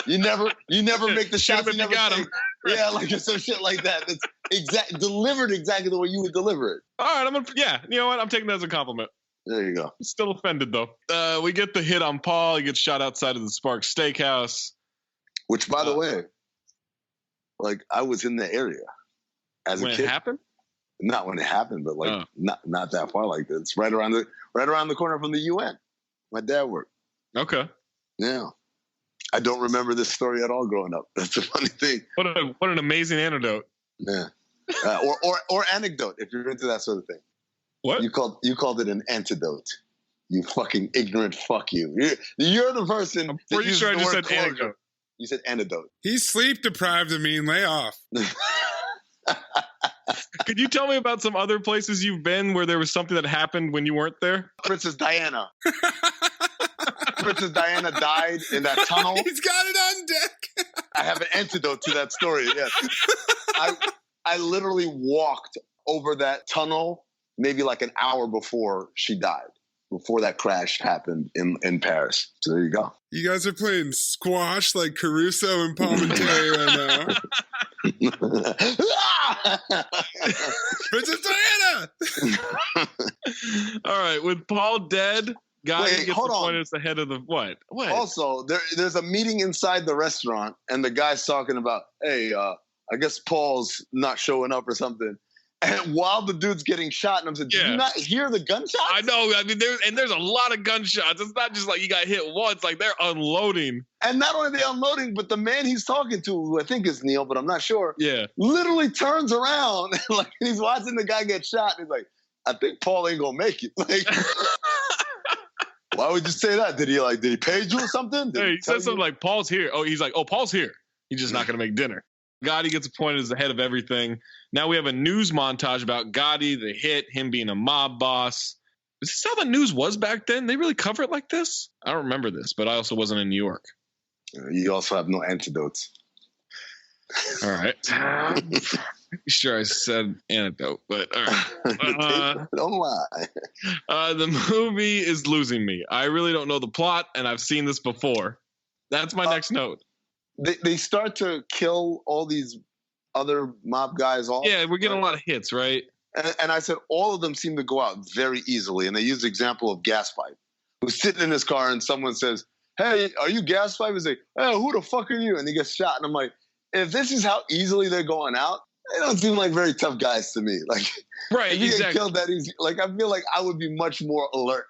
you never make the shots. You never got him. Yeah, like some shit like that. It's delivered exactly the way you would deliver it. All right, you know what? I'm taking that as a compliment. There you go. Still offended though. We get the hit on Paul. He gets shot outside of the Spark Steakhouse. Which, by the way, like I was in the area as a kid. When it happened? Not when it happened, but like not that far. Like it's right around the corner from the UN. My dad worked. Okay. Yeah. I don't remember this story at all growing up. That's a funny thing. What an amazing anecdote. Yeah. Or anecdote, if you're into that sort of thing. What? You called it an antidote. You fucking ignorant fuck you. You're the person. I'm pretty sure I just said anecdote. You said antidote. He's sleep deprived. Lay off. Could you tell me about some other places you've been where there was something that happened when you weren't there? Princess Diana. Princess Diana died in that tunnel. He's got it on deck. I have an antidote to that story, yes. I literally walked over that tunnel maybe like an hour before she died, before that crash happened in Paris. So there you go. You guys are playing squash like Caruso and Palminteri right now. Princess Diana! All right, with Paul dead, Gotti gets hold appointed on. as the head of the what? What? Also, there's a meeting inside the restaurant, and the guy's talking about, hey, I guess Paul's not showing up or something. And while the dude's getting shot, and I'm saying, did you not hear the gunshots? I know. I mean, there's a lot of gunshots. It's not just like you got hit once. Like they're unloading. And not only are they unloading, but the man he's talking to, who I think is Neil, but I'm not sure. Yeah. Literally turns around and like he's watching the guy get shot. And he's like, I think Paul ain't gonna make it. Like, why would you say that? Did he page you or something? Hey, he said something like, Paul's here. Oh, he's like, oh, Paul's here. He's just not gonna make dinner. Gotti gets appointed as the head of everything. Now we have a news montage about Gotti, the hit, him being a mob boss. Is this how the news was back then? They really cover it like this? I don't remember this, but I also wasn't in New York. You also have no antidotes. All right. Sure, I said antidote, but all right. Don't lie. The movie is losing me. I really don't know the plot, and I've seen this before. That's my next note. They start to kill all these other mob guys off. Yeah, we're getting a lot of hits, right? And I said all of them seem to go out very easily. And they use the example of Gas Pipe, who's sitting in his car and someone says, hey, are you Gas Pipe? He's like, hey, who the fuck are you? And he gets shot. And I'm like, if this is how easily they're going out, they don't seem like very tough guys to me. Like, right, if you exactly. get killed that easy, like I feel like I would be much more alert.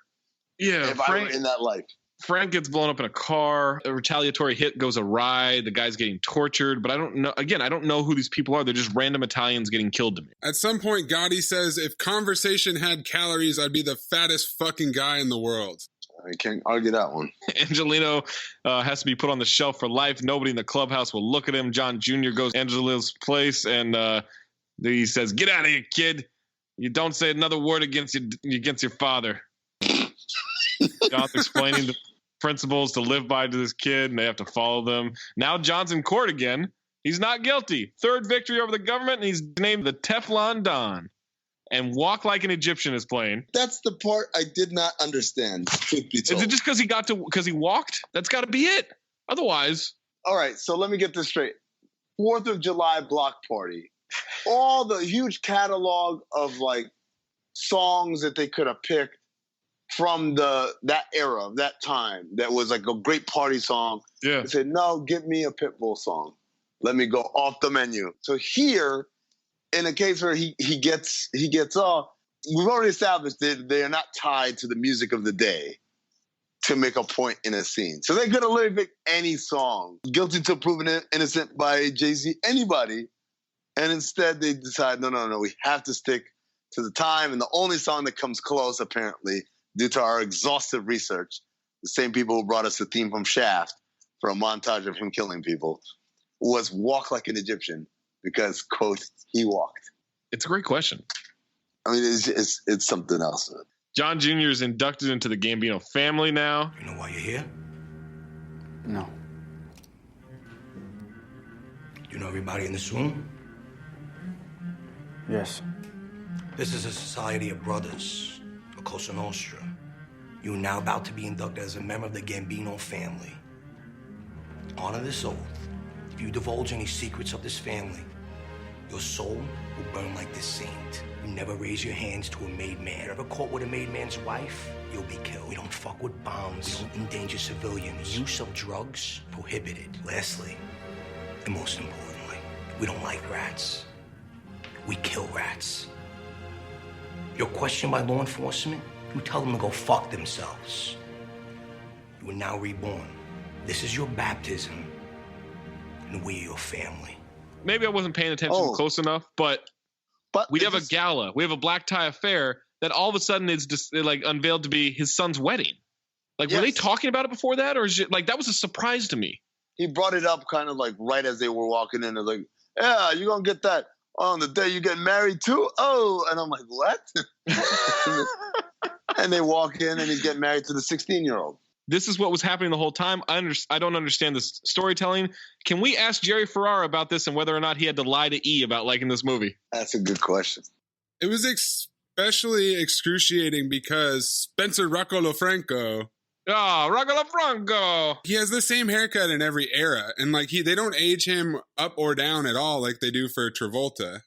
Yeah, if I were in that life. Frank gets blown up in a car. A retaliatory hit goes awry. The guy's getting tortured. But I don't know. Again, I don't know who these people are. They're just random Italians getting killed to me. At some point, Gotti says, if conversation had calories, I'd be the fattest fucking guy in the world. I can't argue that one. Angelino has to be put on the shelf for life. Nobody in the clubhouse will look at him. John Jr. goes to Angelino's place and he says, get out of here, kid. You don't say another word against your father. John's explaining the principles to live by to this kid, and they have to follow them. Now John's in court again. He's not guilty. Third victory over the government, and he's named the Teflon Don. And Walk Like an Egyptian is playing. That's the part I did not understand. Is it just because he walked? That's got to be it. Otherwise. All right, so let me get this straight. 4th of July block party. All the huge catalog of like songs that they could have picked from that era, that time, that was like a great party song. Yeah. They said, no, give me a Pitbull song. Let me go off the menu. So here, in a case where he gets off, we've already established that they are not tied to the music of the day to make a point in a scene. So they could have literally picked any song, Guilty Till Proven Innocent by Jay-Z, anybody. And instead they decide, no, we have to stick to the time. And the only song that comes close, apparently, due to our exhaustive research, the same people who brought us the theme from Shaft for a montage of him killing people, was Walk Like an Egyptian because, quote, he walked. It's a great question. I mean, it's something else. John Jr. is inducted into the Gambino family now. You know why you're here? No. You know everybody in this room? Yes. This is a society of brothers, a Cosa Nostra. You are now about to be inducted as a member of the Gambino family. Honor this oath. If you divulge any secrets of this family, your soul will burn like this saint. You never raise your hands to a made man. Ever caught with a made man's wife, you'll be killed. We don't fuck with bombs. We don't endanger civilians. Use of drugs, prohibited. Lastly, and most importantly, we don't like rats. We kill rats. You're questioned by law enforcement, you tell them to go fuck themselves. You are now reborn. This is your baptism, and we are your family. Maybe I wasn't paying attention close enough, but we have a gala. We have a black tie affair that all of a sudden is just like unveiled to be his son's wedding. Like, were they talking about it before that? Or is it like, that was a surprise to me. He brought it up kind of like right as they were walking in. They're like, yeah, you're going to get that on the day you get married too? Oh, and I'm like, what? And they walk in and he's getting married to the 16-year-old. This is what was happening the whole time. I don't understand this storytelling. Can we ask Jerry Ferrara about this and whether or not he had to lie to E about liking this movie? That's a good question. It was especially excruciating because Spencer Rocco-Lofranco. Rocco-Lofranco. He has the same haircut in every era, and like they don't age him up or down at all like they do for Travolta.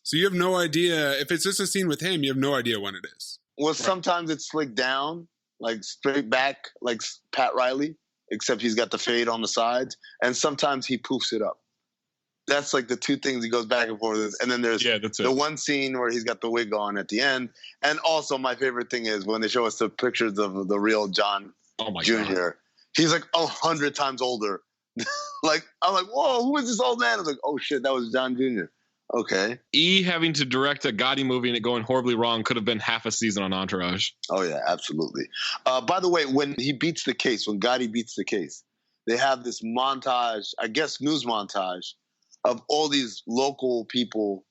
So you have no idea if it's just a scene with him. You have no idea when it is. Well, sometimes it's slicked down, like straight back, like Pat Riley, except he's got the fade on the sides, and sometimes he poofs it up. That's like the two things he goes back and forth with. And then there's the one scene where he's got the wig on at the end. And also my favorite thing is when they show us the pictures of the real John Jr. God. He's like 100 times older. Like, I'm like, whoa, who is this old man? I was like, oh shit, that was John Jr. Okay. E having to direct a Gotti movie and it going horribly wrong could have been half a season on Entourage. Oh yeah, absolutely. By the way, when he beats the case, when Gotti beats the case, they have this montage, I guess news montage, of all these local people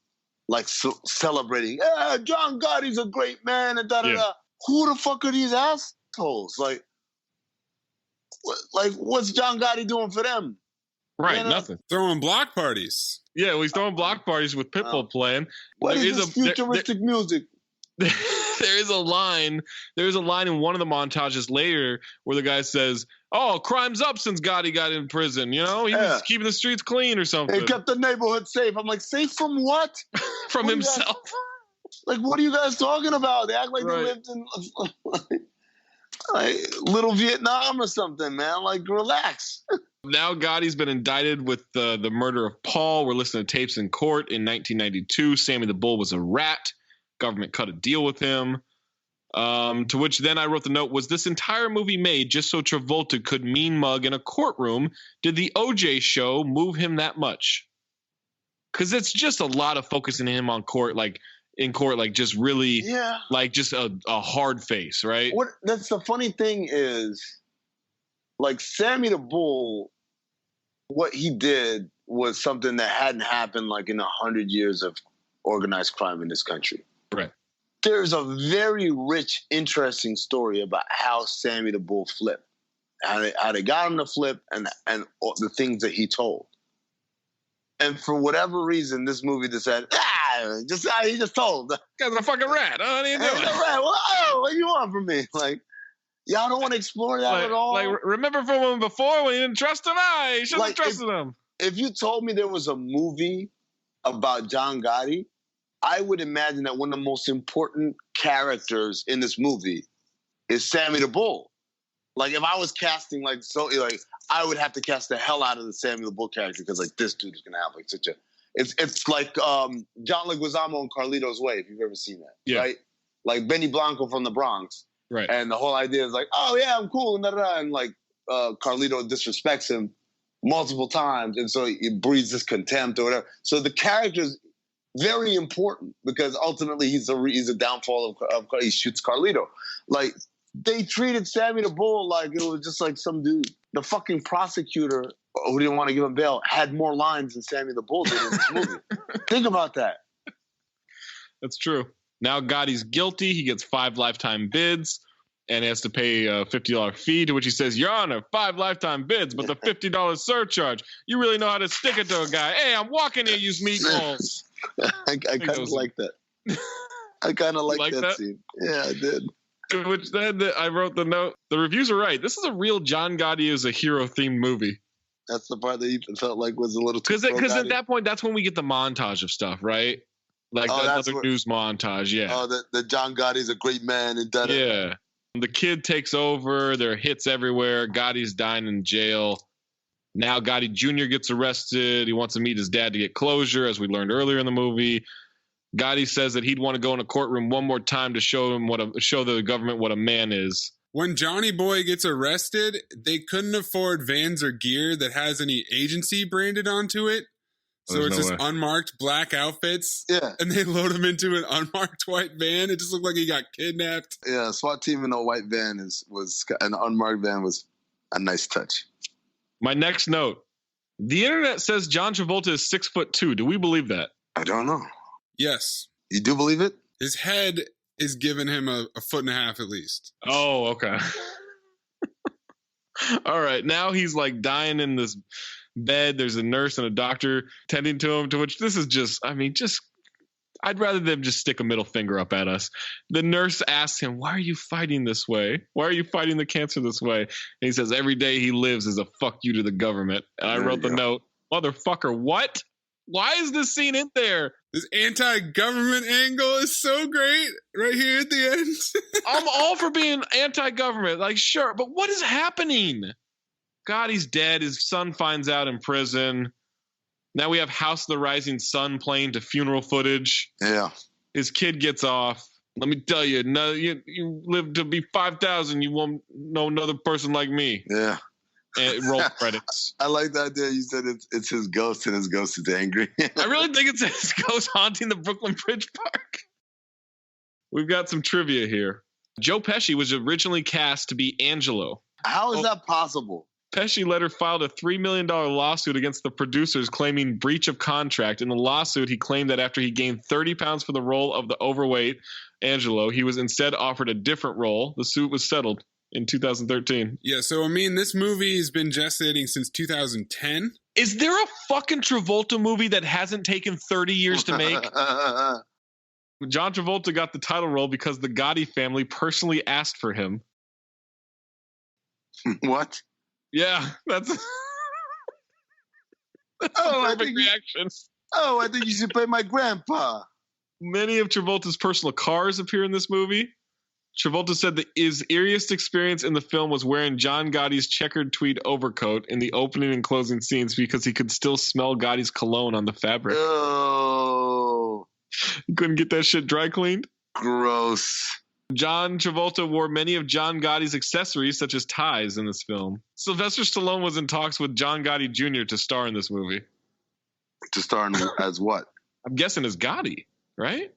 like celebrating, yeah, John Gotti's a great man, and da-da-da. Who the fuck are these assholes? Like, what's John Gotti doing for them? Right, nothing. Throwing block parties. Yeah, well, he's throwing block parties with Pitbull playing. What is this futuristic music? There is a line in one of the montages later where the guy says, oh, crime's up since Gotti got in prison. You know, he was keeping the streets clean or something. He kept the neighborhood safe. I'm like, safe from what? From himself. Like, what are you guys talking about? They act like they lived in like little Vietnam or something, man. Like, relax. Now Gotti's been indicted with the murder of Paul. We're listening to tapes in court in 1992. Sammy the Bull was a rat. Government cut a deal with him. To which then I wrote the note, was this entire movie made just so Travolta could mean mug in a courtroom? Did the OJ show move him that much? Because it's just a lot of focusing him on court, like in court, like just really, like just a hard face, right? That's the funny thing is, like Sammy the Bull, what he did was something that hadn't happened like in 100 years of organized crime in this country. Right. There's a very rich, interesting story about how Sammy the Bull flipped, how they got him to flip, and the things that he told. And for whatever reason, this movie decided, he just told. Guy's a fucking rat. Oh, what are you doing? He's a rat. Well, what do you want from me? Like, y'all don't want to explore that at all? Like, remember from when before when you didn't trust him? You should have trusted him. If you told me there was a movie about John Gotti, I would imagine that one of the most important characters in this movie is Sammy the Bull. Like, if I was casting, I would have to cast the hell out of the Sammy the Bull character because, like, this dude is gonna have like such a. It's like John Leguizamo and Carlito's Way, if you've ever seen that, right? Like Benny Blanco from the Bronx, right? And the whole idea is like, oh yeah, I'm cool, and like Carlito disrespects him multiple times, and so he breeds this contempt or whatever. So the character's very important because ultimately he's a downfall of he shoots Carlito. Like, they treated Sammy the Bull like it was just like some dude. The fucking prosecutor who didn't want to give him bail had more lines than Sammy the Bull did in this movie. Think about that. That's true. Now Gotti's guilty. He gets 5 lifetime bids and has to pay a $50 fee, to which he says, Your Honor, 5 lifetime bids, but the $50 surcharge. You really know how to stick it to a guy. Hey, I'm walking here, use meatballs. I kind of like that. I kind of like that scene. Yeah, I did. Which then I wrote the note. The reviews are right. This is a real John Gotti is a hero themed movie. That's the part that you felt like was a little too. Because at that point, that's when we get the montage of stuff, right? Like another news montage. Yeah. Oh, the John Gotti's a great man and da. Yeah. The kid takes over. There are hits everywhere. Gotti's dying in jail. Now Gotti Jr. gets arrested. He wants to meet his dad to get closure, as we learned earlier in the movie. Gotti says that he'd want to go in a courtroom one more time to show the government what a man is. When Johnny Boy gets arrested, they couldn't afford vans or gear that has any agency branded onto it. So it's just unmarked black outfits. Yeah. And they load him into an unmarked white van. It just looked like he got kidnapped. Yeah, SWAT team in a white van was an unmarked van was a nice touch. My next note. The internet says John Travolta is 6'2". Do we believe that? I don't know. Yes. You do believe it? His head is giving him a 1.5 feet at least. Oh, okay. All right. Now he's like dying in this bed. There's a nurse and a doctor tending to him, to which this is just, I I'd rather them just stick a middle finger up at us. The nurse asks him, why are you fighting this way? Why are you fighting the cancer this way? And he says, every day he lives is a fuck you to the government. And I wrote the note, motherfucker, what? Why is this scene in there? This anti-government angle is so great right here at the end. I'm all for being anti-government. Like, sure, but what is happening? Gotti's dead. His son finds out in prison. Now we have House of the Rising Sun playing to funeral footage. Yeah. His kid gets off. Let me tell you, no, you live to be 5,000. You won't know another person like me. Yeah. And roll credits. I like the idea. You said it's his ghost and his ghost is angry. I really think it's his ghost haunting the Brooklyn Bridge Park. We've got some trivia here. Joe Pesci was originally cast to be Angelo. How is that possible? Pesci later filed a $3 million lawsuit against the producers claiming breach of contract. In the lawsuit, he claimed that after he gained 30 pounds for the role of the overweight Angelo, he was instead offered a different role. The suit was settled in 2013. Yeah, so I mean, this movie has been gestating since 2010. Is there a fucking Travolta movie that hasn't taken 30 years to make? John Travolta got the title role because the Gotti family personally asked for him. What? Yeah, that's a perfect reaction. I think you should play my grandpa. Many of Travolta's personal cars appear in this movie. Travolta said that his eeriest experience in the film was wearing John Gotti's checkered tweed overcoat in the opening and closing scenes because he could still smell Gotti's cologne on the fabric. Oh. He couldn't get that shit dry cleaned? Gross. John Travolta wore many of John Gotti's accessories, such as ties, in this film. Sylvester Stallone was in talks with John Gotti Jr. to star in this movie. To star in as what? I'm guessing as Gotti, right?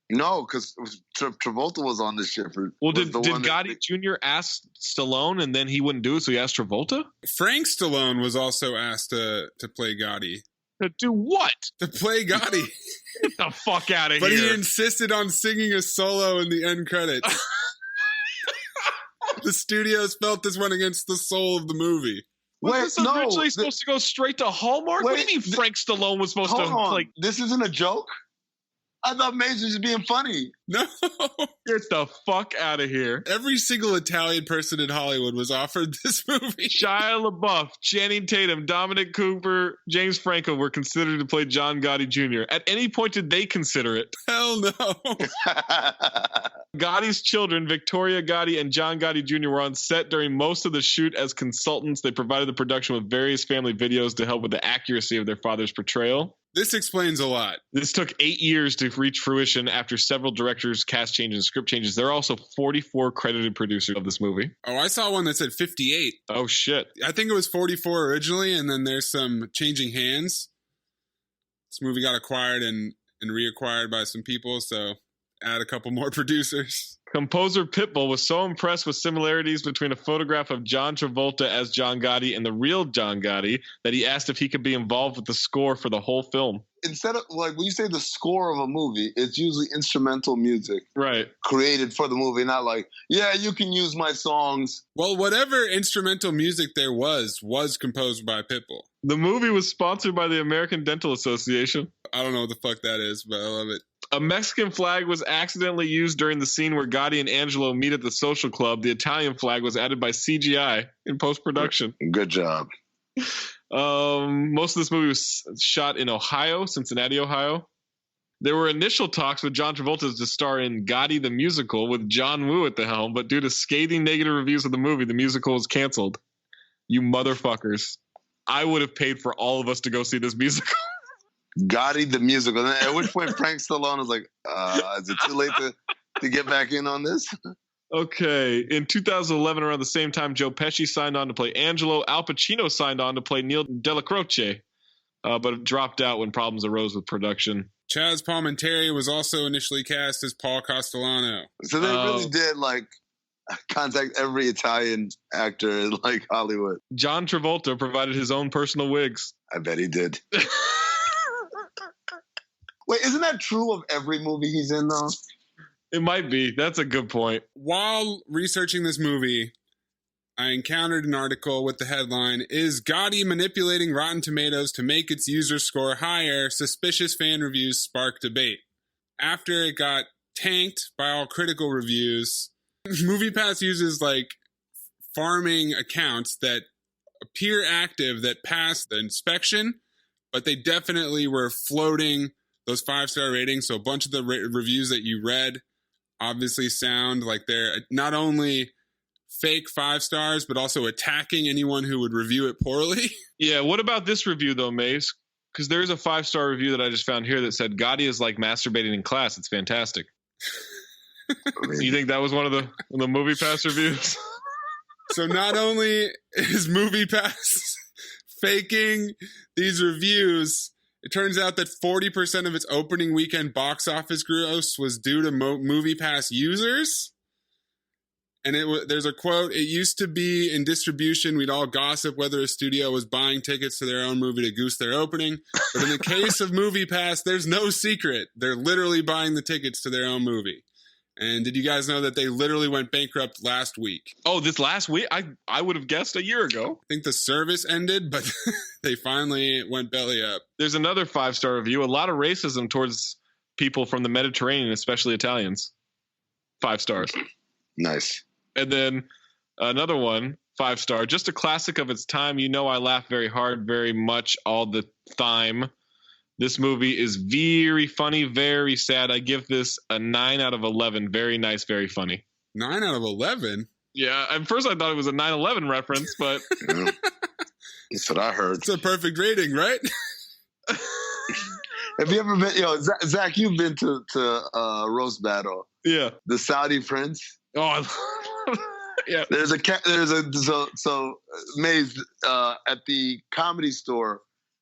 No, because Travolta was on this shit for. Well, did Gotti Jr. ask Stallone and then he wouldn't do it, so he asked Travolta? Frank Stallone was also asked to play Gotti. To do what? To play Gotti. Get the fuck out of here. But he insisted on singing a solo in the end credits. The studios felt this went against the soul of the movie. Was this originally supposed to go straight to Hallmark? What do you mean Frank Stallone was supposed to play? This isn't a joke? I thought Mayes was just being funny. No. Get the fuck out of here. Every single Italian person in Hollywood was offered this movie. Shia LaBeouf, Channing Tatum, Dominic Cooper, James Franco were considered to play John Gotti Jr. At any point did they consider it? Hell no. Gotti's children, Victoria Gotti and John Gotti Jr., were on set during most of the shoot as consultants. They provided the production with various family videos to help with the accuracy of their father's portrayal. This explains a lot. This took 8 years to reach fruition after several directors, cast changes, and script changes. There are also 44 credited producers of this movie. Oh, I saw one that said 58. Oh, shit. I think it was 44 originally, and then there's some changing hands. This movie got acquired and reacquired by some people, so add a couple more producers. Composer Pitbull was so impressed with similarities between a photograph of John Travolta as John Gotti and the real John Gotti that he asked if he could be involved with the score for the whole film. Instead of, like, when you say the score of a movie, it's usually instrumental music. Right. Created for the movie, not like, yeah, you can use my songs. Well, whatever instrumental music there was composed by Pitbull. The movie was sponsored by the American Dental Association. I don't know what the fuck that is, but I love it. A Mexican flag was accidentally used during the scene where Gotti and Angelo meet at the social club. The Italian flag was added by CGI in post-production. Good job. Most of this movie was shot in Ohio, Cincinnati, Ohio. There were initial talks with John Travolta to star in Gotti the Musical with John Woo at the helm, but due to scathing negative reviews of the movie, the musical was canceled. You motherfuckers. I would have paid for all of us to go see this musical. Gotti the Musical. At which point Frank Stallone was like, is it too late to get back in on this? Okay. In 2011, around the same time, Joe Pesci signed on to play Angelo. Al Pacino signed on to play Neil Della Croce, but dropped out when problems arose with production. Chaz Palminteri was also initially cast as Paul Castellano. So they really did, like, contact every Italian actor in, like, Hollywood. John Travolta provided his own personal wigs. I bet he did. Wait, isn't that true of every movie he's in, though? It might be. That's a good point. While researching this movie, I encountered an article with the headline, "Is Gotti manipulating Rotten Tomatoes to make its user score higher? Suspicious fan reviews spark debate." after it got tanked by all critical reviews, MoviePass uses like farming accounts that appear active that pass the inspection, but they definitely were floating those 5-star ratings. So a bunch of the reviews that you read obviously sound like they're not only fake 5 stars, but also attacking anyone who would review it poorly. Yeah, what about this review though, Mace? Because there's a 5-star review that I just found here that said Gotti is like masturbating in class. It's fantastic. You think that was one of the MoviePass reviews? So not only is MoviePass faking these reviews, it turns out that 40% of its opening weekend box office gross was due to MoviePass users. And there's a quote, "It used to be in distribution, we'd all gossip whether a studio was buying tickets to their own movie to goose their opening. But in the case of MoviePass, there's no secret. They're literally buying the tickets to their own movie." And did you guys know that they literally went bankrupt last week? Oh, this last week? I would have guessed a year ago. I think the service ended, but they finally went belly up. There's another 5-star review. A lot of racism towards people from the Mediterranean, especially Italians. 5 stars. Nice. And then another one, 5-star. Just a classic of its time. You know I laugh very hard, very much all the time. This movie is very funny, very sad. I give this a 9 out of 11. Very nice, very funny. 9 out of 11? Yeah, at first I thought it was a 9/11 reference, but... Yeah. That's what I heard. It's a perfect rating, right? Have you ever been, Zach, you've been to Roast Battle. Yeah. The Saudi Prince. Oh, yeah. There's Maze, at the Comedy Store,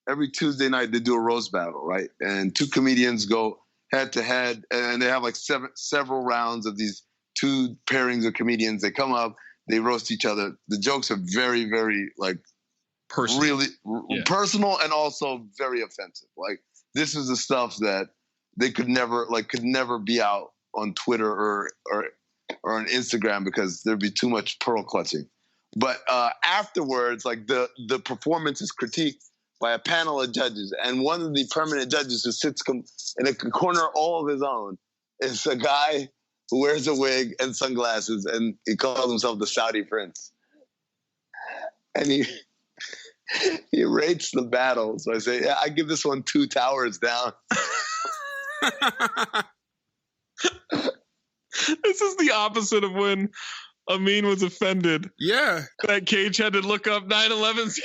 every Tuesday night they do a roast battle, right? And 2 comedians go head to head, and they have like several rounds of these 2 pairings of comedians. They come up, they roast each other. The jokes are very, very like personal. Really personal, and also very offensive. Like, this is the stuff that they could never be out on Twitter or on Instagram because there'd be too much pearl clutching. But afterwards, like the performance is critiqued by a panel of judges, and one of the permanent judges who sits in a corner all of his own is a guy who wears a wig and sunglasses, and he calls himself the Saudi Prince. And he rates the battle. So I say, yeah, I give this one 2 towers down. This is the opposite of when Amin was offended. Yeah. That Cage had to look up 9/11.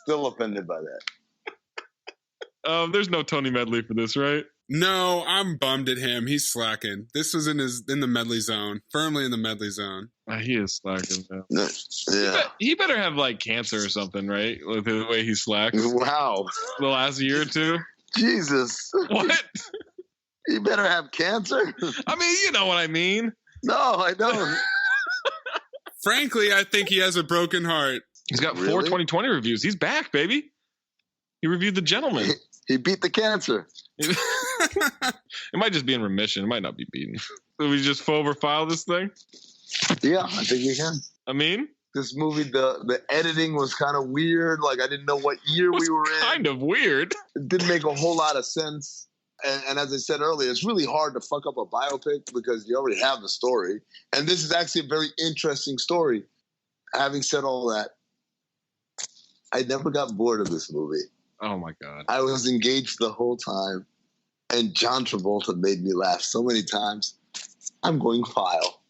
Still offended by that. There's no Tony Medley for this, right? No, I'm bummed at him. He's slacking. This was in the medley zone, firmly in the medley zone. He is slacking, man. Yeah. He better have like cancer or something, right? Like the way he slacks. Wow. The last year or 2. Jesus. What? He better have cancer. I mean, you know what I mean. No, I don't. Frankly, I think he has a broken heart. He's got 4 2020 reviews. He's back, baby. He reviewed The Gentleman. He beat the cancer. It might just be in remission. It might not be beaten. So we just file this thing? Yeah, I think we can. Amin? This movie, the editing was kind of weird. Like, I didn't know what year we were in. Kind of weird. It didn't make a whole lot of sense. And as I said earlier, it's really hard to fuck up a biopic because you already have the story. And this is actually a very interesting story. Having said all that, I never got bored of this movie. Oh, my God. I was engaged the whole time. And John Travolta made me laugh so many times. I'm going file.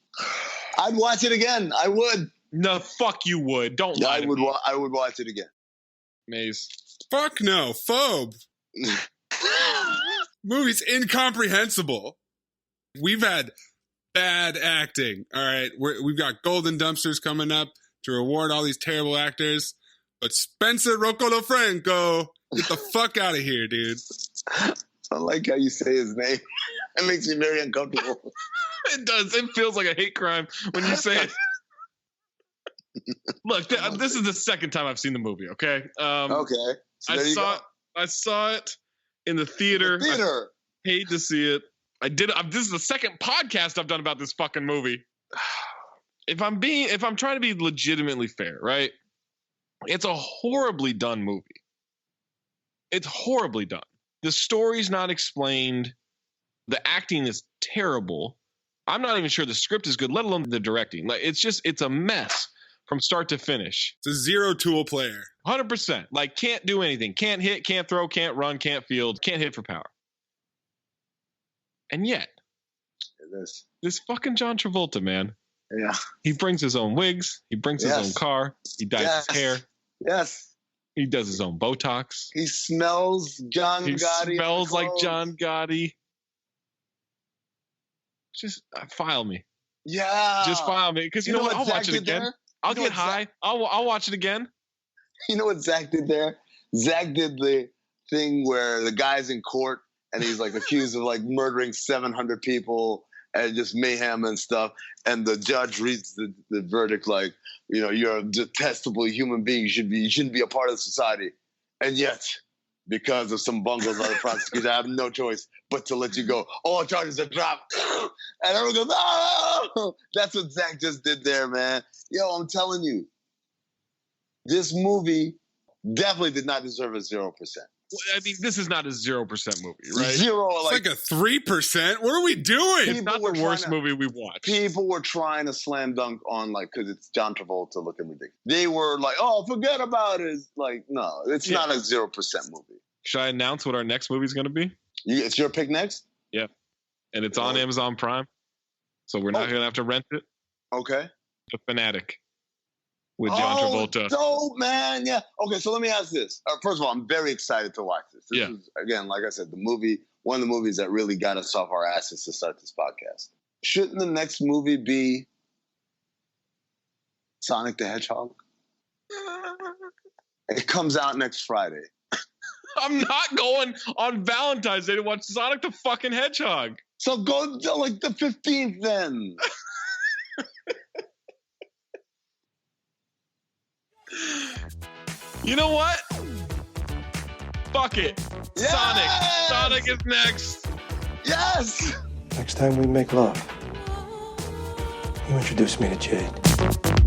I'd watch it again. I would. No, fuck you would. Don't lie. I would watch it again. Maze. Fuck no. Phobe. Movie's incomprehensible. We've had bad acting. All right. We've got golden dumpsters coming up to reward all these terrible actors. But Spencer Rocolofranco, get the fuck out of here, dude. I like how you say his name. It makes me very uncomfortable. It does. It feels like a hate crime when you say it. Look, this is the second time I've seen the movie, okay? Okay. So I saw it in the theater. I hate to see it. This is the second podcast I've done about this fucking movie. If I'm trying to be legitimately fair, right? It's a horribly done movie. It's horribly done. The story's not explained. The acting is terrible. I'm not even sure the script is good, let alone the directing. Like it's a mess from start to finish. It's a zero-tool player. 100%. Like, can't do anything. Can't hit, can't throw, can't run, can't field, can't hit for power. And yet, this fucking John Travolta, man. Yeah. He brings his own wigs. He brings his own car. He dyes his hair. Yes. He does his own Botox. He smells John Gotti. He smells like John Gotti. Just file me. Yeah. Just file me. Because you know what? I'll watch it again. I'll get high. I'll watch it again. You know what Zach did there? Zach did the thing where the guy's in court and he's like accused of like murdering 700 people and just mayhem and stuff. And the judge reads the verdict like, you know, you're a detestable human being. You shouldn't be a part of society. And yet, because of some bungles by the prosecutor, I have no choice but to let you go. All charges are dropped. And everyone goes, oh! That's what Zach just did there, man. Yo, I'm telling you, this movie definitely did not deserve a 0%. I mean, this is not a 0% movie, right? Zero. It's like a 3%. What are we doing? It's not the worst movie we've watched. People were trying to slam dunk on, like, because it's John Travolta looking ridiculous. They were like, oh, forget about it. It's like, no, it's not a 0% movie. Should I announce what our next movie is going to be? It's your pick next? Yeah. And it's on Amazon Prime. So we're not going to have to rent it. Okay. The Fanatic with John Travolta. Dope, man. Yeah. Okay, so let me ask this. First of all, I'm very excited to watch this. This is, again, like I said, one of the movies that really got us off our asses to start this podcast. Shouldn't the next movie be Sonic the Hedgehog? It comes out next Friday. I'm not going on Valentine's Day to watch Sonic the fucking Hedgehog. So go to like the 15th then. You know what? Fuck it. Yes! Sonic is next. Yes! Next time we make love, you introduce me to Jade.